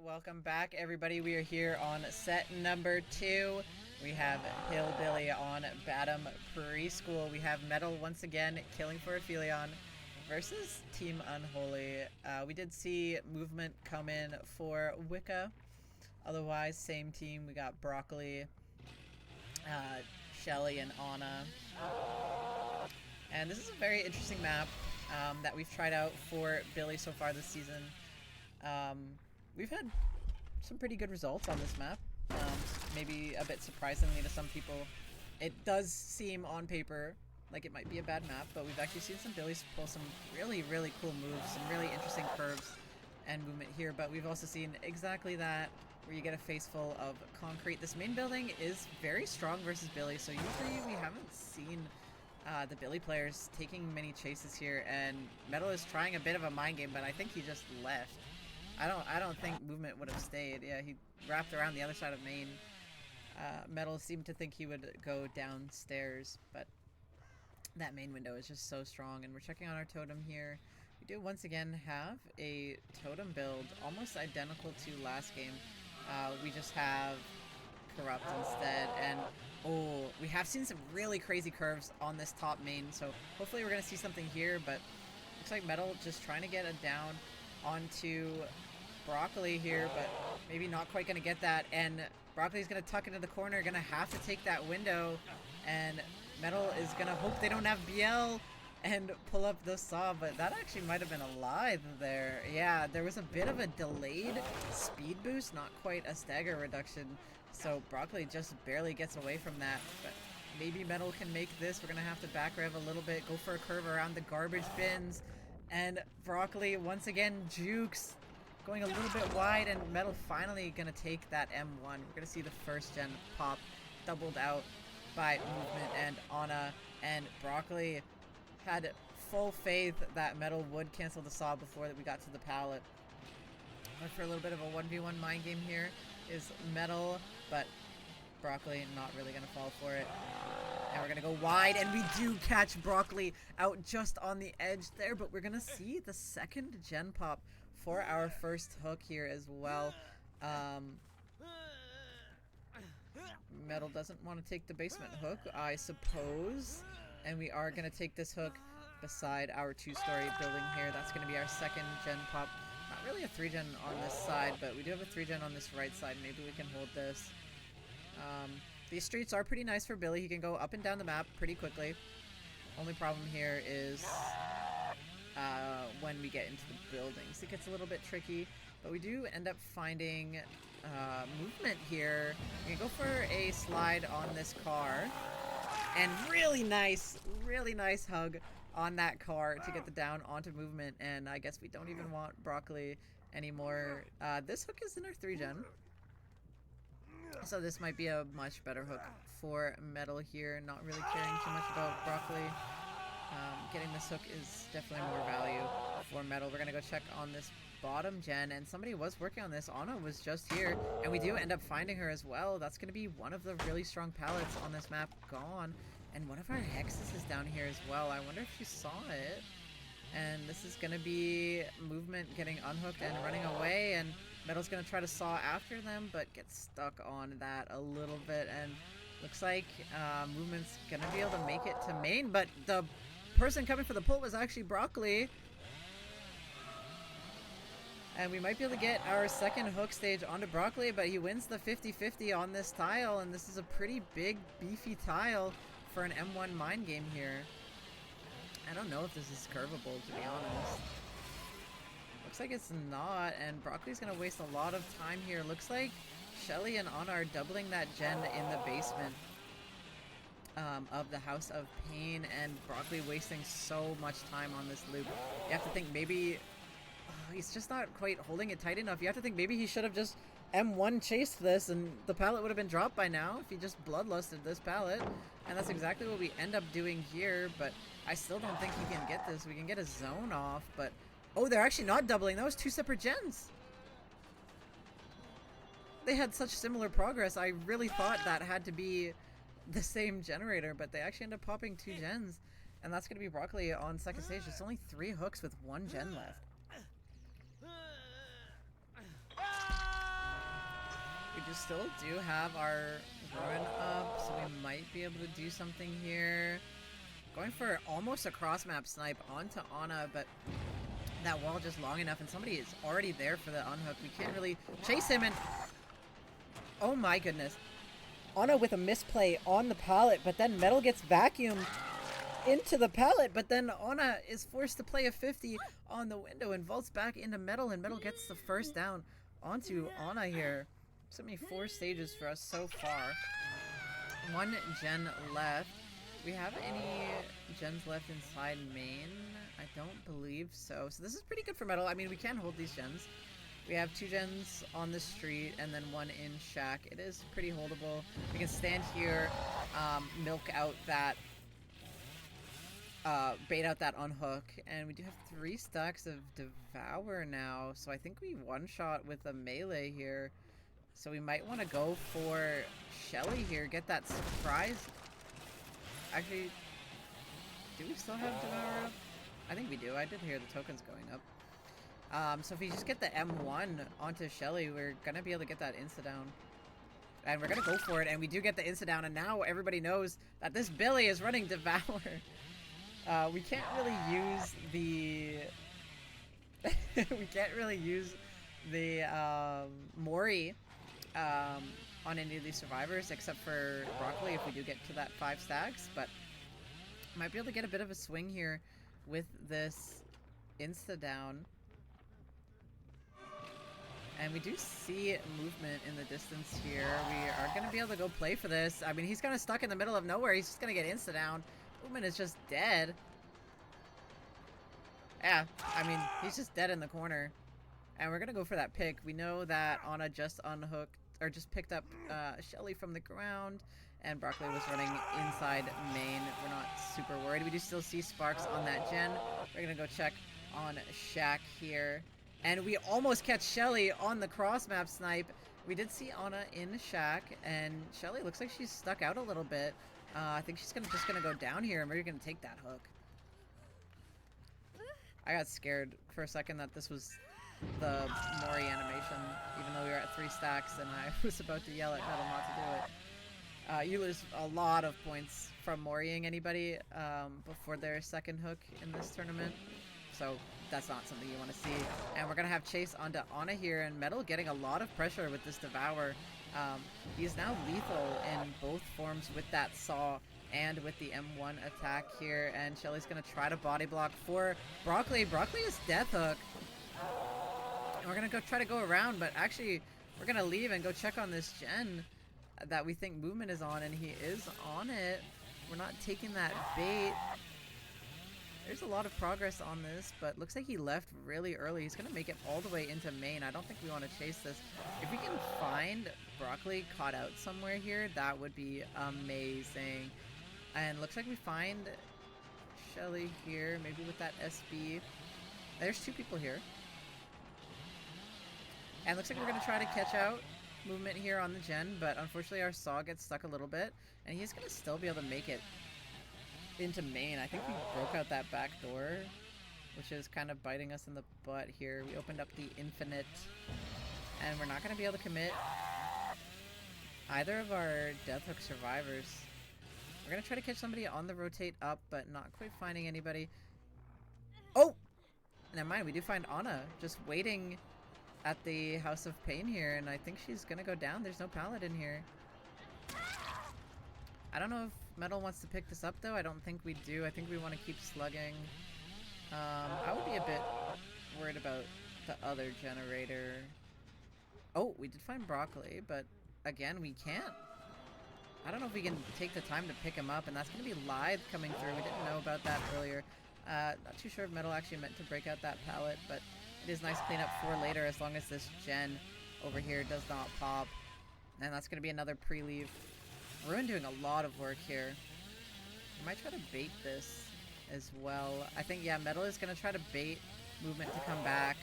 welcome back everybody. We are here on set number 2. We have Hillbilly on Batum Preschool. We have Metal once again killing for Aphelion versus Team Unholy. We did see movement come in for Wicca. Otherwise, same team. We got Broccoli, Shelly, and Anna. And this is a very interesting map that we've tried out for Billy so far this season. We've had some pretty good results on this map. Maybe a bit surprisingly to some people. It does seem on paper like it might be a bad map, but we've actually seen some Billies pull some really, really cool moves, some really interesting curves and movement here, but we've also seen exactly that, where you get a face full of concrete. This main building is very strong versus Billy, so usually we haven't seen the Billy players taking many chases here, and Metal is trying a bit of a mind game, but I think he just left. I don't think movement would have stayed. Yeah, he wrapped around the other side of main. Metal seemed to think he would go downstairs, but that main window is just so strong, and we're checking on our totem here. We do once again have a totem build almost identical to last game. We just have Corrupt instead, and oh, we have seen some really crazy curves on this top main, so hopefully we're gonna see something here, but looks like Metal just trying to get a down onto Broccoli here, but maybe not quite gonna get that, and Broccoli's gonna tuck into the corner, gonna have to take that window, and Metal is gonna hope they don't have BL and pull up the saw, but that actually might have been a lie there. Yeah, there was a bit of a delayed speed boost, not quite a stagger reduction, so Broccoli just barely gets away from that, but maybe Metal can make this. We're gonna have to back rev a little bit, go for a curve around the garbage bins, and Broccoli once again jukes, going a little bit wide, and Metal finally gonna take that M1. We're gonna see the first gen pop doubled out by movement, and Anna and Broccoli had full faith that Metal would cancel the saw before that we got to the pallet. Went for a little bit of a 1v1 mind game here is Metal, but Broccoli not really gonna fall for it. And we're gonna go wide, and we do catch Broccoli out just on the edge there, but we're gonna see the second gen pop for our first hook here as well. Metal doesn't want to take the basement hook, I suppose, and we are gonna take this hook beside our 2-story building here. That's gonna be our second gen pop. Not really a 3-gen on this side, but we do have a 3-gen on this right side. Maybe we can hold this. These streets are pretty nice for Billy. He can go up and down the map pretty quickly. Only problem here is when we get into the buildings. It gets a little bit tricky, but we do end up finding movement here. We can go for a slide on this car, and really nice hug on that car to get the down onto movement, and I guess we don't even want Broccoli anymore. This hook is in our 3-gen. So this might be a much better hook for Metal here. Not really caring too much about Broccoli. Getting this hook is definitely more value for Metal. We're gonna go check on this bottom gen, and somebody was working on this. Anna was just here, and we do end up finding her as well. That's gonna be one of the really strong pallets on this map gone, and one of our hexes is down here as well. I wonder if she saw it. And this is gonna be movement getting unhooked and running away, and Metal's gonna try to saw after them, but gets stuck on that a little bit, and looks like movement's gonna be able to make it to main, but the person coming for the pull was actually Broccoli. And we might be able to get our second hook stage onto Broccoli, but he wins the 50-50 on this tile, and this is a pretty big, beefy tile for an M1 mind game here. I don't know if this is curvable, to be honest. Looks like it's not, and Broccoli's gonna waste a lot of time here. Looks like Shelly and Anna are doubling that gen in the basement of the House of Pain, and Broccoli wasting so much time on this loop. You have to think maybe he's just not quite holding it tight enough. You have to think maybe he should have just M1 chased this, and the pallet would have been dropped by now if he just bloodlusted this pallet. And that's exactly what we end up doing here, but I still don't think he can get this. We can get a zone off, but oh, they're actually not doubling. That was 2 separate gens. They had such similar progress. I really thought that had to be the same generator, but they actually end up popping 2 gens, and that's gonna be Broccoli on second stage. There's only 3 hooks with 1 gen left. We just still do have our Ruin up, so we might be able to do something here. Going for almost a cross-map snipe onto Ana, but that wall just long enough, and somebody is already there for the unhook. We can't really chase him, and oh my goodness. Ana with a misplay on the pallet, but then Metal gets vacuumed into the pallet, but then Ana is forced to play a 50 on the window and vaults back into Metal, and Metal gets the first down onto Ana here. It's only 4 stages for us so far. 1 gen left. Do we have any gens left inside main? I don't believe so. So this is pretty good for Metal. I mean, we can hold these gens. We have 2 gens on the street and then 1 in shack. It is pretty holdable. We can stand here, milk out that, bait out that unhook. And we do have 3 stacks of Devour now. So I think we one-shot with a melee here. So we might want to go for Shelly here, get that surprise. Actually, do we still have Devour up? I think we do. I did hear the tokens going up. So if we just get the M1 onto Shelly, we're going to be able to get that insta-down. And we're going to go for it, and we do get the insta-down, and now everybody knows that this Billy is running Devour. We can't really use the... we can't really use the Mori on any of these survivors, except for Broccoli if we do get to that 5 stacks, but might be able to get a bit of a swing here with this insta-down. And we do see movement in the distance here. We are going to be able to go play for this. I mean, he's kind of stuck in the middle of nowhere. He's just going to get insta-down. Movement is just dead. Yeah, I mean, he's just dead in the corner. And we're going to go for that pick. We know that Ana just unhooked, or just picked up Shelly from the ground. And Broccoli was running inside main. We're not super worried. We do still see Sparks on that gen. We're going to go check on Shack here. And we almost catch Shelly on the cross-map snipe. We did see Ana in Shack, and Shelly looks like she's stuck out a little bit. I think she's just gonna go down here, and we're gonna take that hook. I got scared for a second that this was the Mori animation, even though we were at 3 stacks, and I was about to yell at Metal not to do it. You lose a lot of points from Moriing anybody before their second hook in this tournament. So that's not something you want to see. And we're going to have Chase onto Ana here, and Metal getting a lot of pressure with this Devour. He's now lethal in both forms with that Saw and with the M1 attack here. And Shelly's going to try to body block for Broccoli. Broccoli is Death Hook. And we're going to go try to go around, but actually we're going to leave and go check on this gen that we think movement is on, and he is on it. We're not taking that bait. There's a lot of progress on this, but looks like he left really early. He's going to make it all the way into main. I don't think we want to chase this. If we can find Broccoli caught out somewhere here, that would be amazing. And looks like we find Shelly here, maybe with that SB. There's 2 people here. And looks like we're going to try to catch out movement here on the gen, but unfortunately our Saw gets stuck a little bit, and he's going to still be able to make it into main. I think we broke out that back door, which is kind of biting us in the butt here. We opened up the infinite, and we're not going to be able to commit either of our Death Hook survivors. We're going to try to catch somebody on the rotate up, but not quite finding anybody. Oh! Never mind, we do find Ana just waiting at the House of Pain here, and I think she's going to go down. There's no pallet in here. I don't know if Metal wants to pick this up, though. I don't think we do. I think we want to keep slugging. I would be a bit worried about the other generator. Oh, we did find Broccoli, but again, we can't. I don't know if we can take the time to pick him up, and that's going to be Lithe coming through. We didn't know about that earlier. Not too sure if Metal actually meant to break out that pallet, but it is nice cleanup for later as long as this gen over here does not pop. And that's going to be another pre-leave. Ruin doing a lot of work here. I might try to bait this as well. I think, yeah, Metal is going to try to bait movement to come back.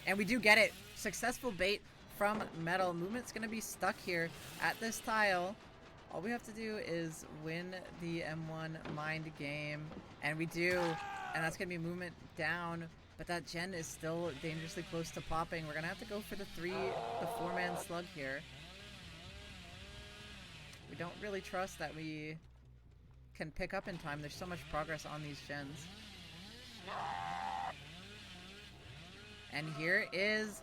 And we do get it. Successful bait from Metal. Movement's going to be stuck here at this tile. All we have to do is win the M1 mind game. And we do. And that's going to be movement down. But that gen is still dangerously close to popping. We're going to have to go for the 4-man slug here. We don't really trust that we can pick up in time. There's so much progress on these gens. And here is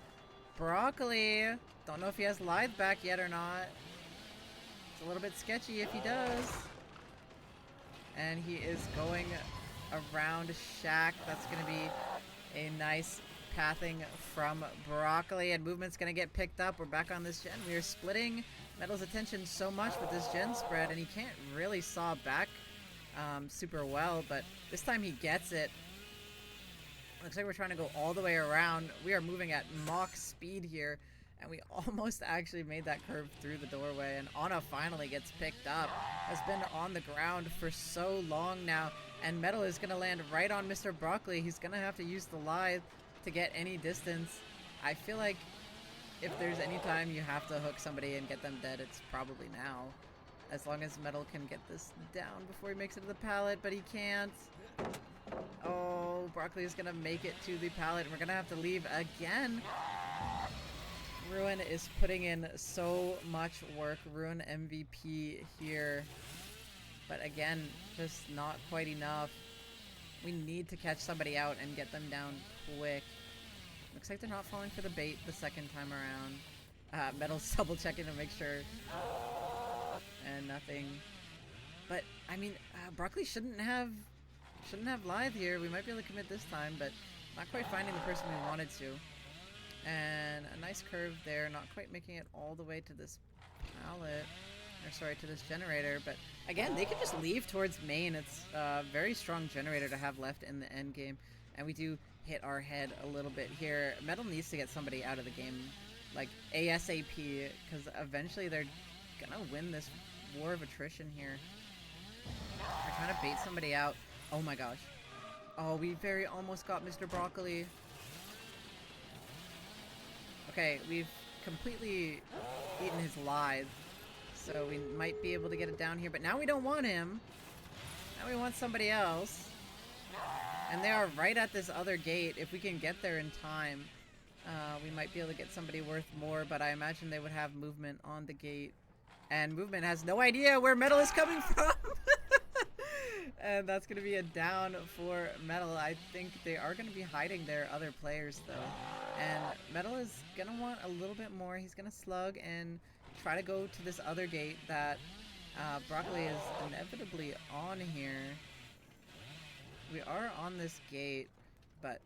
Broccoli. Don't know if he has Lithe back yet or not. It's a little bit sketchy if he does. And he is going around Shaq. That's going to be a nice pathing from Broccoli. And movement's going to get picked up. We're back on this gen. We are splitting Metal's attention so much with this gen spread. And he can't really saw back super well. But this time he gets it. Looks like we're trying to go all the way around. We are moving at Mach speed here. And we almost actually made that curve through the doorway. And Anna finally gets picked up. Has been on the ground for so long now. And Metal is going to land right on Mr. Broccoli. He's going to have to use the Lithe to get any distance. I feel like if there's any time you have to hook somebody and get them dead, it's probably now. As long as Metal can get this down before he makes it to the pallet. But he can't. Oh, Broccoli is going to make it to the pallet. And we're going to have to leave again. Ruin is putting in so much work. Ruin MVP here. But again, just not quite enough. We need to catch somebody out and get them down quick. Looks like they're not falling for the bait the second time around. Metal's double checking to make sure. And nothing. But, I mean, Broccoli shouldn't have Lithe here. We might be able to commit this time, but not quite finding the person we wanted to. And a nice curve there, not quite making it all the way to this pallet, or sorry, to this generator. But again, they could just leave towards main. It's a very strong generator to have left in the end game. And we do hit our head a little bit here. Metal needs to get somebody out of the game, like ASAP, because eventually they're gonna win this war of attrition here. We're trying to bait somebody out. Oh my gosh. Oh, we very almost got Mr. Broccoli. Okay, we've completely eaten his Lithe, so we might be able to get it down here, but now we don't want him. Now we want somebody else. And they are right at this other gate. If we can get there in time, we might be able to get somebody worth more, but I imagine they would have movement on the gate. And movement has no idea where Metal is coming from. And that's going to be a down for Metal. I think they are going to be hiding their other players, though. And Metal is going to want a little bit more. He's going to slug and try to go to this other gate that Broccoli is inevitably on here. We are on this gate, but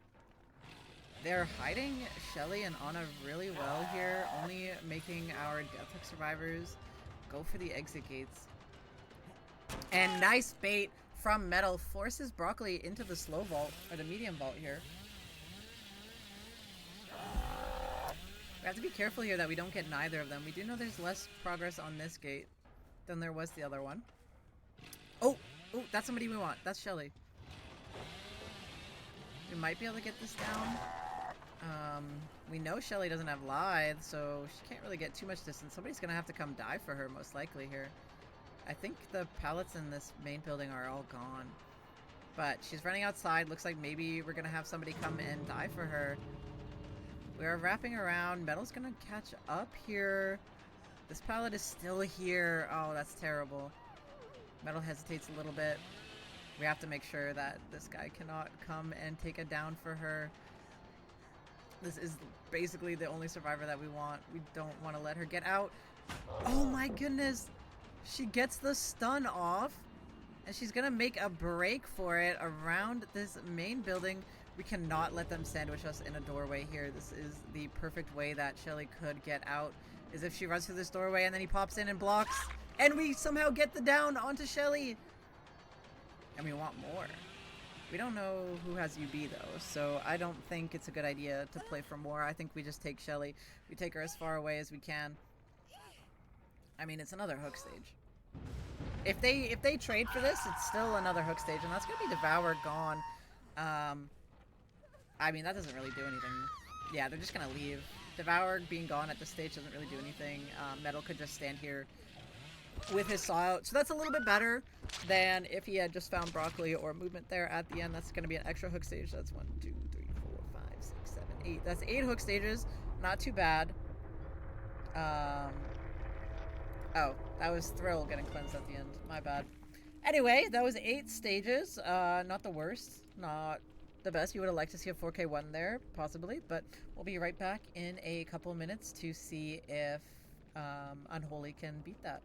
they're hiding Shelly and Anna really well here, only making our Death Hook survivors go for the exit gates. And nice bait from Metal forces Broccoli into the slow vault, or the medium vault here. We have to be careful here that we don't get neither of them. We do know there's less progress on this gate than there was the other one. Oh, that's somebody we want. That's Shelly. We might be able to get this down. We know Shelly doesn't have Lithe, so she can't really get too much distance. Somebody's going to have to come die for her, most likely, here. I think the pallets in this main building are all gone. But she's running outside. Looks like maybe we're going to have somebody come and die for her. We are wrapping around. Metal's going to catch up here. This pallet is still here. Oh, that's terrible. Metal hesitates a little bit. We have to make sure that this guy cannot come and take a down for her. This is basically the only survivor that we want. We don't want to let her get out. Oh my goodness. She gets the stun off. And she's going to make a break for it around this main building. We cannot let them sandwich us in a doorway here. This is the perfect way that Shelly could get out. Is if she runs through this doorway and then he pops in and blocks. And we somehow get the down onto Shelly. And we want more. We don't know who has UB though, so I don't think it's a good idea to play for more. I think we just take Shelly. We take her as far away as we can. I mean, it's another hook stage. If they trade for this, it's still another hook stage, and that's gonna be Devour gone. I mean, that doesn't really do anything. Yeah, they're just gonna leave. Devour being gone at this stage doesn't really do anything. Metal could just stand here with his saw out. So that's a little bit better than if he had just found Broccoli or movement there at the end. That's going to be an extra hook stage. That's 1, 2, 3, 4, 5, 6, 7, 8. That's 8 hook stages. Not too bad. Oh, that was Thrill getting cleansed at the end. My bad. Anyway, that was 8 stages. Not the worst. Not the best. You would have liked to see a 4K one there, possibly, but we'll be right back in a couple minutes to see if Unholy can beat that.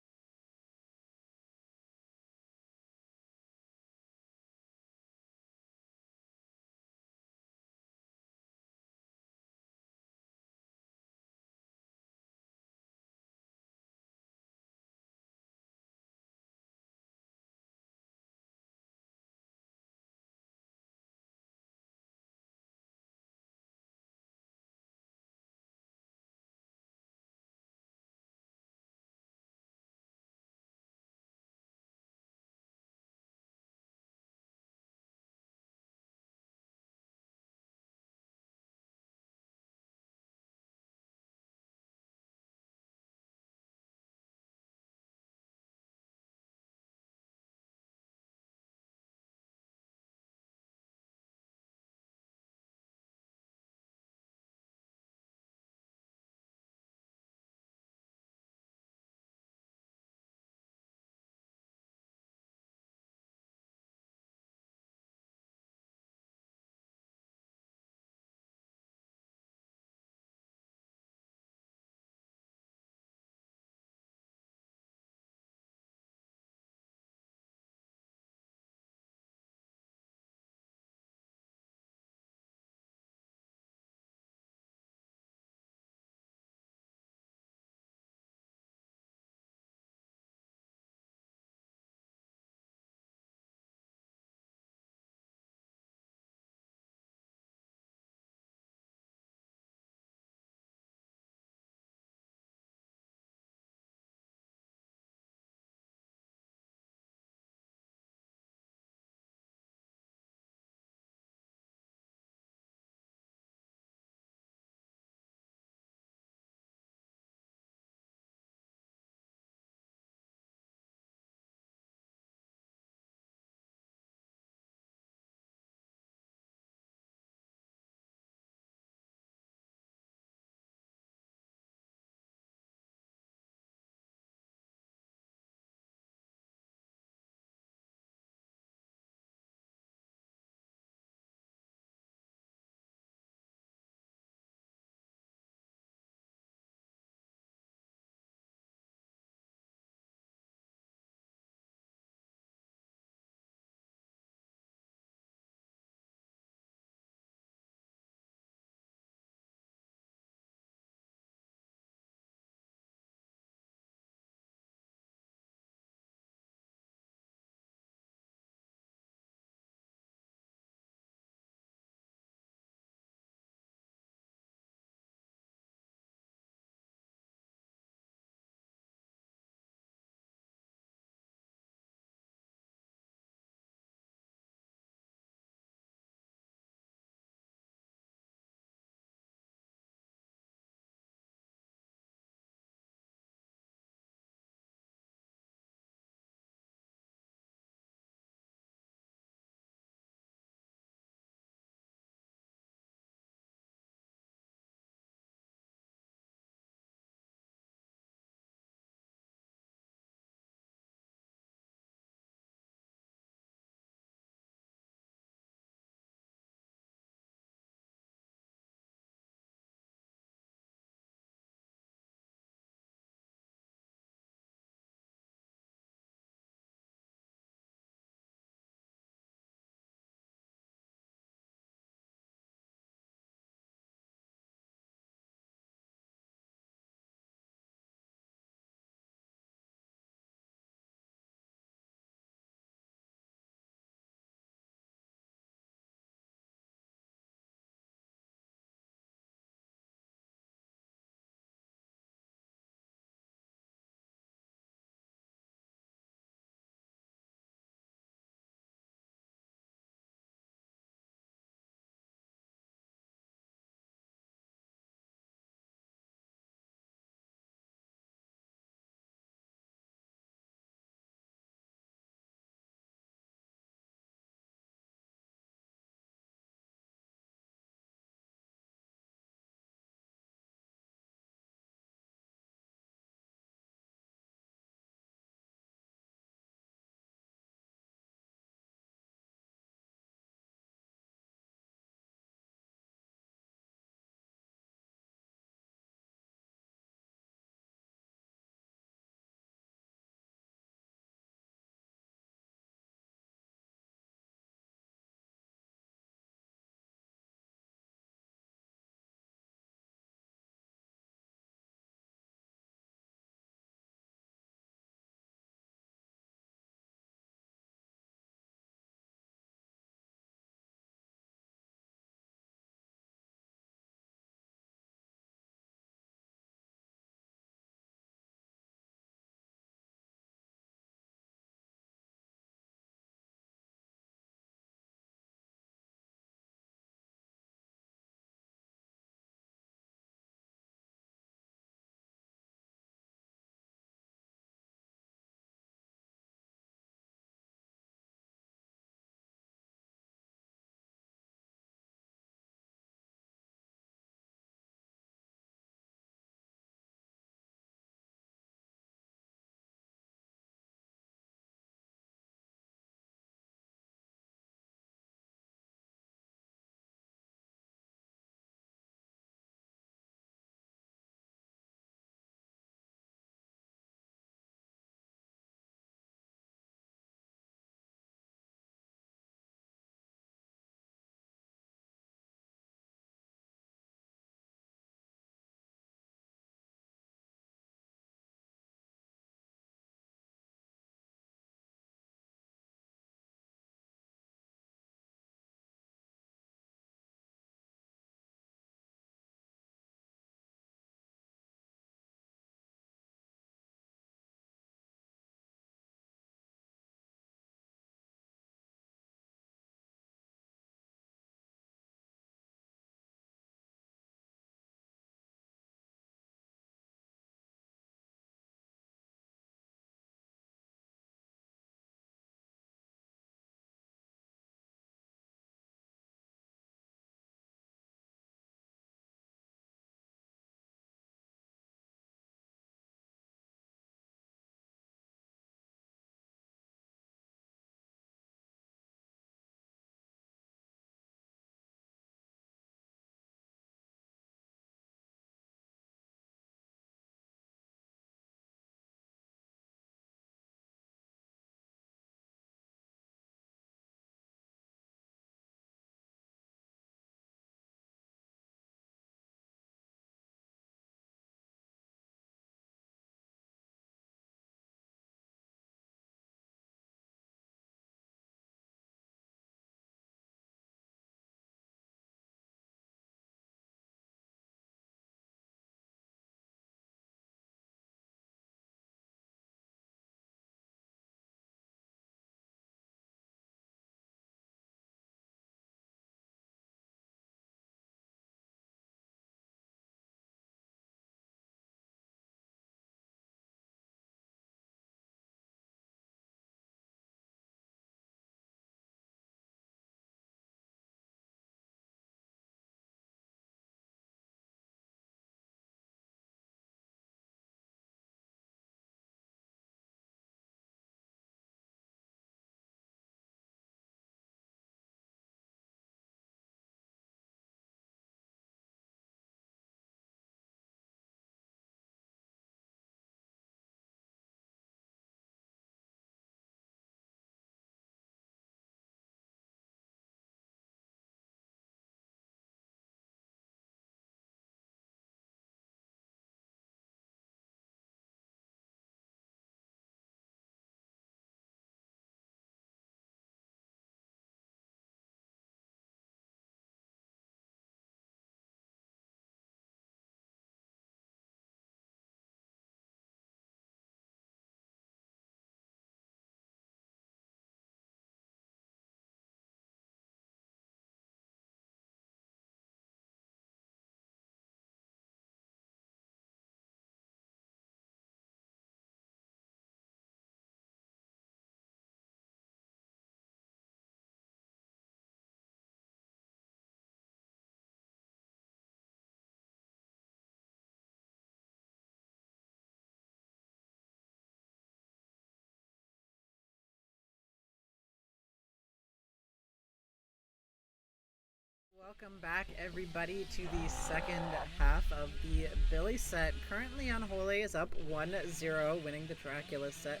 Welcome back, everybody, to the second half of the Billy set. Currently, Unholy is up 1-0, winning the Dracula set.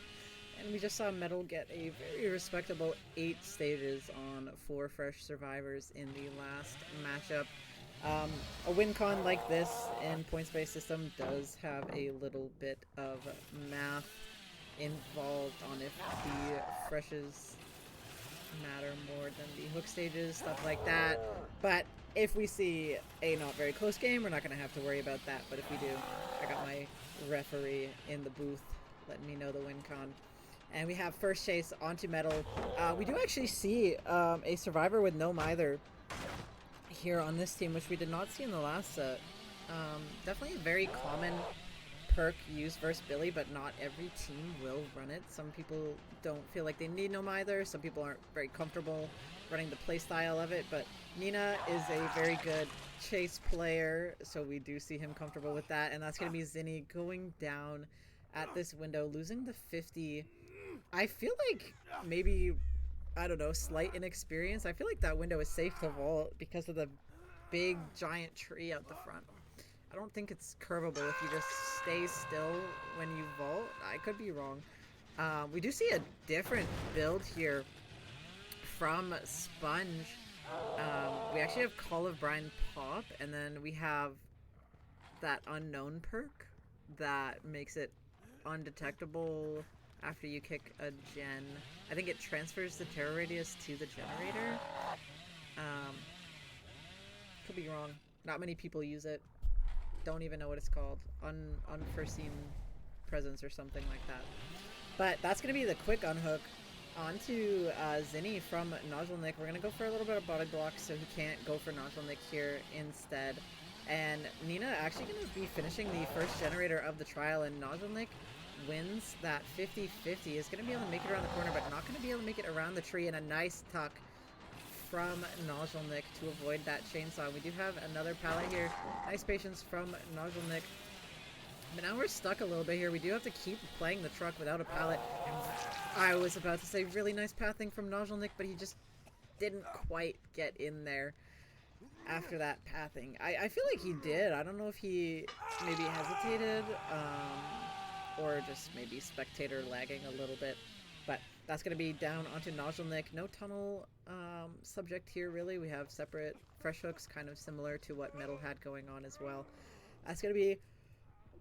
And we just saw Metal get a very respectable 8 stages on 4 fresh survivors in the last matchup. A win con like this in points-based system does have a little bit of math involved on if the freshes matter more than the hook stages, stuff like that. But if we see a not very close game, we're not going to have to worry about that. But if we do, I got my referee in the booth letting me know the win con. And we have first chase onto Metal. We do actually see a survivor with no mither here on this team, which we did not see in the last set. Definitely a very common perk used versus Billy, but not every team will run it. Some people don't feel like they need no mither. Some people aren't very comfortable running the playstyle of it, but Nina is a very good chase player, so we do see him comfortable with that, and that's going to be Zinni going down at this window, losing the 50. I feel like maybe, I don't know, slight inexperience. I feel like that window is safe to vault because of the big giant tree out the front. I don't think it's curvable if you just stay still when you vault. I could be wrong. We do see a different build here from Sponge. We actually have Call of Brine pop, and then we have that unknown perk that makes it undetectable after you kick a gen. I think it transfers the terror radius to the generator. Could be wrong. Not many people use it. Don't even know what it's called. Unforeseen presence or something like that. But that's going to be the quick unhook onto Zinni from Nozzlenik. We're going to go for a little bit of body block so he can't go for Nozzlenik here instead. And Nina actually going to be finishing the first generator of the trial, and Nozzlenik wins that 50-50. Is going to be able to make it around the corner, but not going to be able to make it around the tree. And a nice tuck from Nozzlenik to avoid that chainsaw. We do have another pallet here. Nice patience from Nozzlenik. But now we're stuck a little bit here. We do have to keep playing the truck without a pallet. I was about to say really nice pathing from Nozzlenik, but he just didn't quite get in there after that pathing. I feel like he did. I don't know if he maybe hesitated or just maybe spectator lagging a little bit. But that's going to be down onto Nozzlenik. No tunnel subject here, really. We have separate fresh hooks, kind of similar to what Metal had going on as well. That's going to be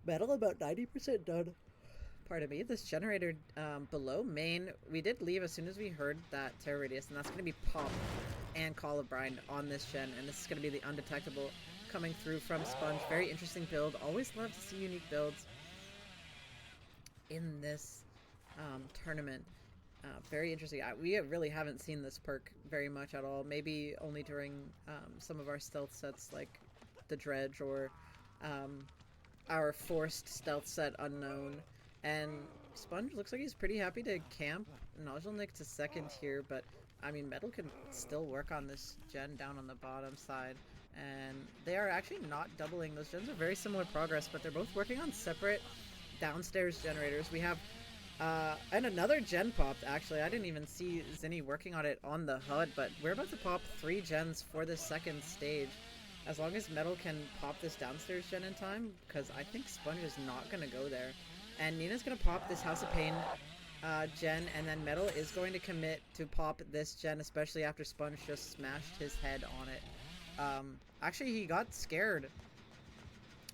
Metal about 90% done. Pardon me. This generator below main, we did leave as soon as we heard that terror radius, and that's going to be Pop and Call of Brine on this gen, and this is going to be the undetectable coming through from Sponge. Very interesting build. Always love to see unique builds in this tournament. Very interesting. We really haven't seen this perk very much at all. Maybe only during some of our stealth sets like the Dredge or our forced stealth set Unknown. And Sponge looks like he's pretty happy to camp Nozzlenik to second here, but I mean, Metal can still work on this gen down on the bottom side. And they are actually not doubling. Those gens are very similar progress, but they're both working on separate downstairs generators. We have and another gen popped, actually. I didn't even see Zinni working on it on the HUD, but we're about to pop 3 gens for the second stage. As long as Metal can pop this downstairs gen in time, because I think Sponge is not going to go there. And Nina's going to pop this House of Pain gen, and then Metal is going to commit to pop this gen, especially after Sponge just smashed his head on it. Actually, he got scared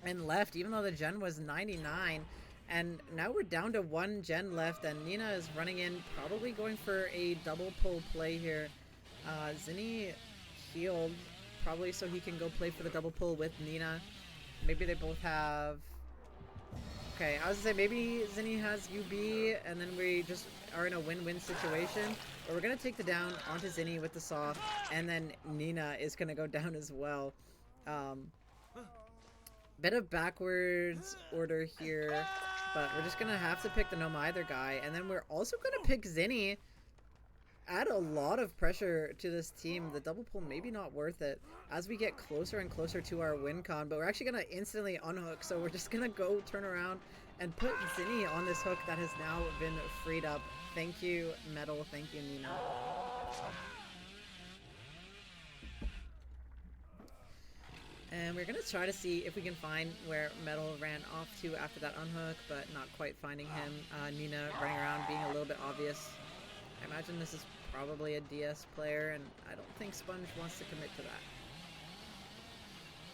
and left, even though the gen was 99. And now we're down to 1 gen left, and Nina is running in, probably going for a double pull play here. Zinni healed, probably so he can go play for the double pull with Nina. Maybe they both have... Okay, I was gonna say maybe Zinni has UB, and then we just are in a win-win situation. But we're gonna take the down onto Zinni with the saw, and then Nina is gonna go down as well. Bit of backwards order here, but we're just gonna have to pick the no mither guy, and then we're also gonna pick Zinni. Add a lot of pressure to this team. The double pull maybe not worth it as we get closer and closer to our win con, but we're actually gonna instantly unhook, so we're just gonna go turn around and put Zinni on this hook that has now been freed up. Thank you, Metal. Thank you, Nina. And we're going to try to see if we can find where Metal ran off to after that unhook, but not quite finding him. Nina running around being a little bit obvious. I imagine this is probably a DS player, and I don't think Sponge wants to commit to that.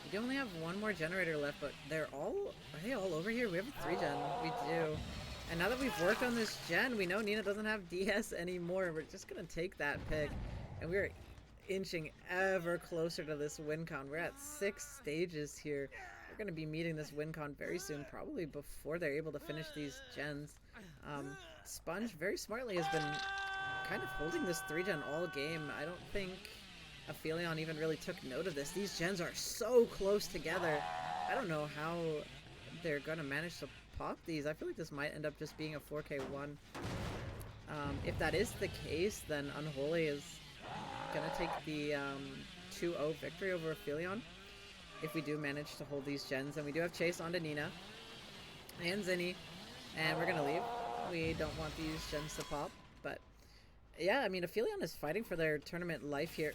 We do only have one more generator left, but are they all over here? We have a 3-gen. We do. And now that we've worked on this gen, we know Nina doesn't have DS anymore. We're just going to take that pick, and we're inching ever closer to this win con. We're at 6 stages here. We're going to be meeting this win con very soon, probably before they're able to finish these gens. Sponge very smartly has been kind of holding this 3-gen all game. I don't think Aphelion even really took note of this. These gens are so close together. I don't know how they're going to manage to pop these. I feel like this might end up just being a 4K1. If that is the case, then Unholy is gonna take the 2-0 victory over Aphelion if we do manage to hold these gens. And we do have chase onto Nina and Zinni, and we're gonna leave. We don't want these gens to pop, but yeah, I mean, Aphelion is fighting for their tournament life here.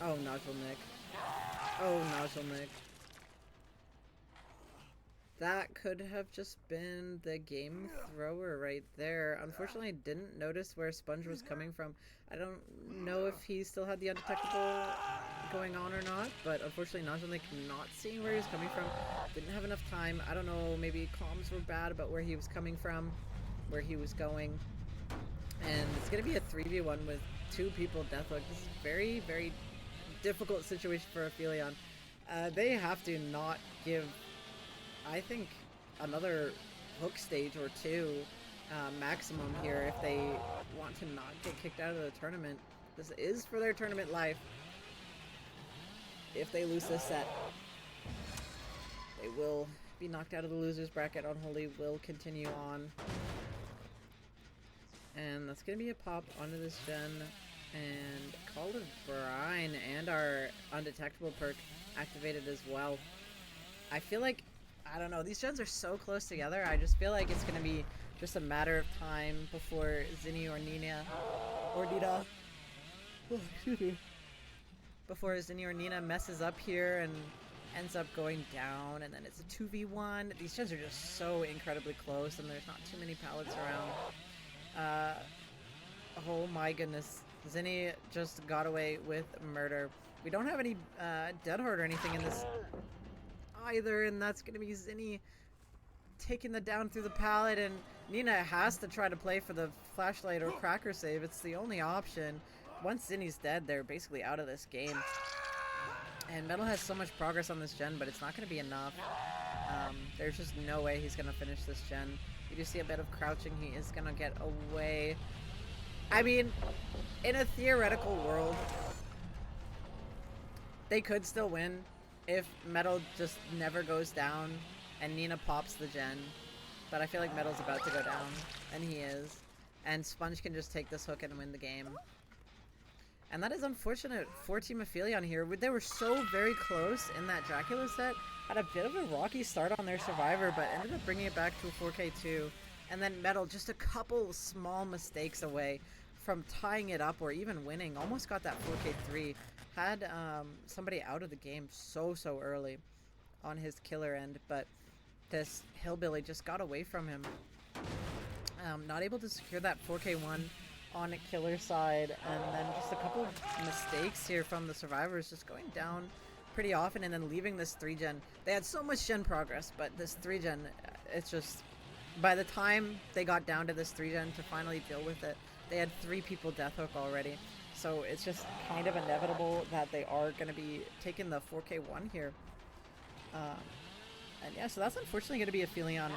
Oh, Nodule Nick. Oh, Nodule Nick. That could have just been the game thrower right there. Unfortunately, I didn't notice where Sponge was coming from. I don't know if he still had the undetectable going on or not, but unfortunately, Nodule not seeing where he was coming from. Didn't have enough time. I don't know, maybe comms were bad about where he was coming from, where he was going. And it's going to be a 3v1 with 2 people death hook. This is very, very difficult situation for Aphelion. They have to not give, I think, another hook stage or 2 maximum here if they want to not get kicked out of the tournament. This is for their tournament life. If they lose this set, they will be knocked out of the losers bracket. Unholy will continue on. And that's going to be a pop onto this gen. And Call of Brine and our undetectable perk activated as well. I feel like, I don't know, these gens are so close together. I just feel like it's going to be just a matter of time before Zinni or Nina, oh, excuse me, before Zinni or Nina messes up here and ends up going down, and then it's a 2v1. These gens are just so incredibly close, and there's not too many pallets around. Oh my goodness. Zinni just got away with murder. We don't have any dead hard or anything in this either, and that's going to be Zinni taking the down through the pallet, and Nina has to try to play for the flashlight or cracker save. It's the only option. Once Zinni's dead, they're basically out of this game. And Metal has so much progress on this gen, but it's not going to be enough. There's just no way he's going to finish this gen. You do see a bit of crouching. He is going to get away. I mean, in a theoretical world, they could still win if Metal just never goes down and Nina pops the gen. But I feel like Metal's about to go down, and he is. And Sponge can just take this hook and win the game. And that is unfortunate for Team Aphelion here. They were so very close in that Dracula set. Had a bit of a rocky start on their Survivor, but ended up bringing it back to a 4K2. And then Metal, just a couple small mistakes away from tying it up or even winning. Almost got that 4K3. Had somebody out of the game so early on his killer end, but this Hillbilly just got away from him. Not able to secure that 4K1 on a killer side, and then just a couple of mistakes here from the survivors, just going down pretty often and then leaving this 3-gen. They had so much gen progress, but this 3-gen, it's just, by the time they got down to this 3-gen to finally deal with it, they had 3 people death hook already. So it's just kind of inevitable that they are going to be taking the 4K1 here. And yeah, so that's unfortunately going to be Aphelion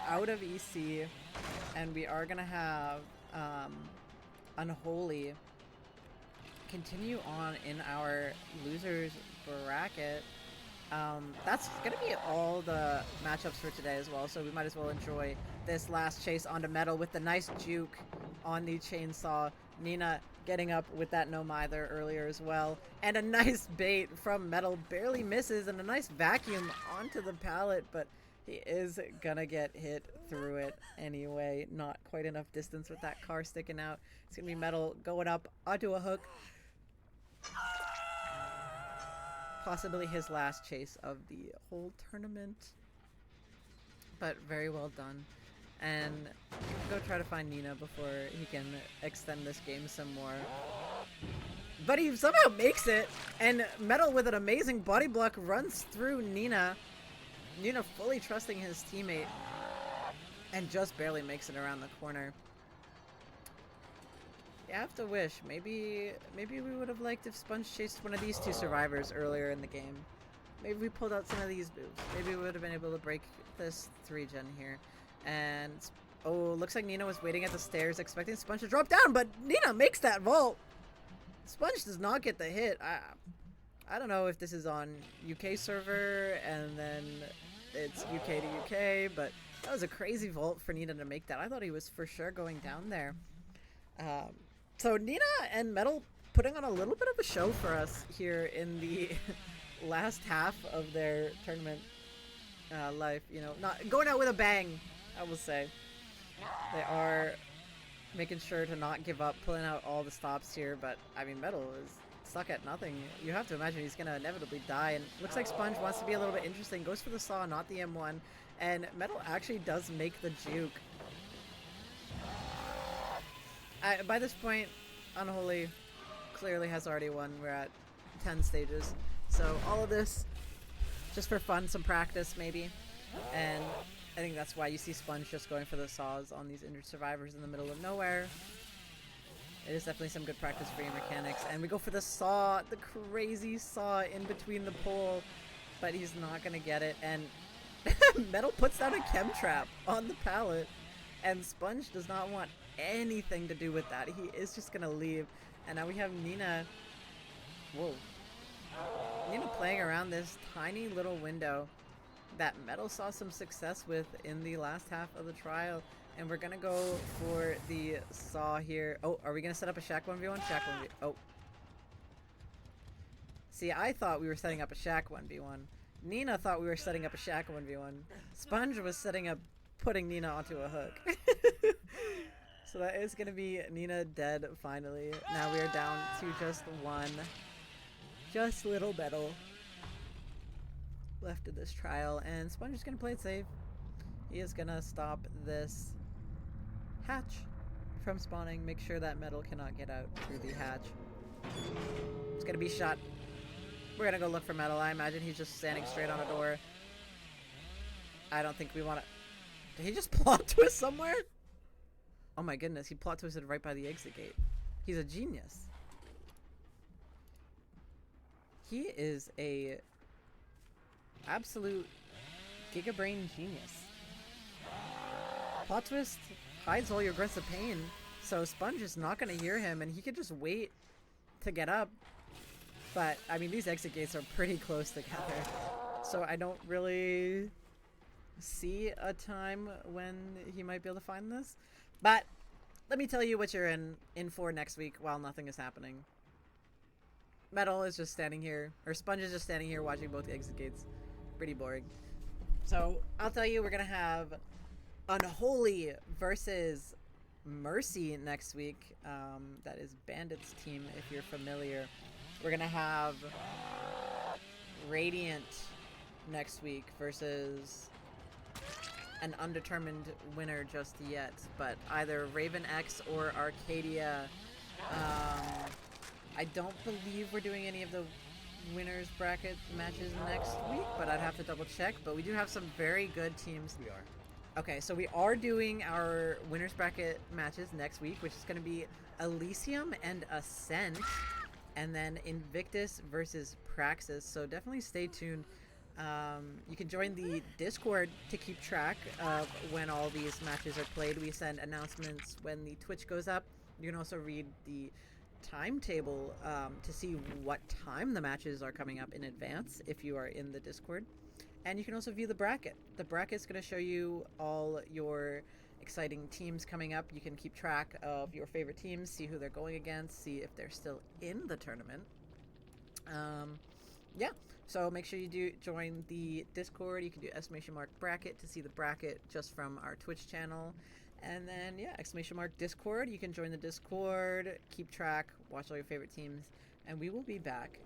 out of EC, and we are going to have Unholy continue on in our losers bracket. That's going to be all the matchups for today as well, so we might as well enjoy this last chase onto Metal with the nice juke on the chainsaw. Nina getting up with that no mither earlier as well, and a nice bait from Metal, barely misses, and a nice vacuum onto the pallet, but he is gonna get hit through it anyway. Not quite enough distance with that car sticking out. It's gonna be Metal going up onto a hook. Possibly his last chase of the whole tournament. But very well done. And go try to find Nina before he can extend this game some more. But he somehow makes it, and Metal with an amazing body block runs through Nina. Nina fully trusting his teammate, and just barely makes it around the corner. You have to wish. Maybe we would have liked if Sponge chased one of these two survivors earlier in the game. Maybe we pulled out some of these moves. Maybe we would have been able to break this 3-gen here. And, oh, looks like Nina was waiting at the stairs expecting Sponge to drop down, but Nina makes that vault! Sponge does not get the hit. I don't know if this is on UK server and then it's UK to UK, but that was a crazy vault for Nina to make that. I thought he was for sure going down there. So Nina and Metal putting on a little bit of a show for us here in the last half of their tournament life. You know, not going out with a bang, I will say. They are making sure to not give up, pulling out all the stops here, but I mean, Metal is stuck at nothing. You have to imagine he's gonna inevitably die, and looks like Sponge wants to be a little bit interesting, goes for the saw, not the M1, and Metal actually does make the juke. By this point, Unholy clearly has already won. We're at 10 stages, so all of this just for fun, some practice maybe, and I think that's why you see Sponge just going for the saws on these injured survivors in the middle of nowhere. It is definitely some good practice for your mechanics. And we go for the saw, the crazy saw in between the pole, but he's not going to get it. And Metal puts down a chem trap on the pallet, and Sponge does not want anything to do with that. He is just going to leave. And now we have Nina. Whoa. Nina playing around this tiny little window that Metal saw some success with in the last half of the trial, and we're gonna go for the saw here. Oh, are we gonna set up a Shack 1v1? Shack 1v1. Oh. See, I thought we were setting up a Shack 1v1. Nina thought we were setting up a Shack 1v1. Sponge was setting up putting Nina onto a hook. So that is gonna be Nina dead finally. Now we are down to just one. Just little Metal left of this trial, and Sponge is gonna play it safe. He is gonna stop this hatch from spawning, make sure that Metal cannot get out through the hatch. It's gonna be shot. We're gonna go look for Metal. I imagine he's just standing straight on a door. I don't think we want to. Did he just plot twist somewhere? Oh my goodness, he plot twisted right by the exit gate. He's a genius. He is a absolute gigabrain genius. Plot twist hides all your grunts of pain, so Sponge is not going to hear him, and he could just wait to get up. But, I mean, these exit gates are pretty close together, so I don't really see a time when he might be able to find this. But let me tell you what you're in for next week while nothing is happening. Metal is just standing here, or Sponge is just standing here watching both the exit gates. Pretty boring. So I'll tell you, we're gonna have Unholy versus Mercy next week. That is Bandit's team, if you're familiar. We're gonna have Radiant next week versus an undetermined winner just yet, but either Raven X or Arcadia. I don't believe we're doing any of the winners bracket matches next week, but I'd have to double check. But we do have some very good teams. We are. Okay, so we are doing our winners bracket matches next week, which is going to be Elysium and Ascent, and then Invictus versus Praxis. So definitely stay tuned. You can join the Discord to keep track of when all these matches are played. We send announcements when the Twitch goes up. You can also read the timetable to see what time the matches are coming up in advance if you are in the Discord. And you can also view the bracket. The bracket's going to show you all your exciting teams coming up. You can keep track of your favorite teams, see who they're going against, see if they're still in the tournament. Yeah, so make sure you do join the Discord. You can do !bracket to see the bracket just from our Twitch channel. And then, yeah, !Discord. You can join the Discord, keep track, watch all your favorite teams, And we will be back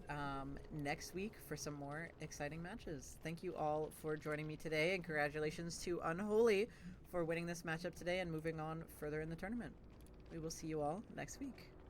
next week for some more exciting matches. Thank you all for joining me today, and congratulations to Unholy for winning this matchup today and moving on further in the tournament. We will see you all next week.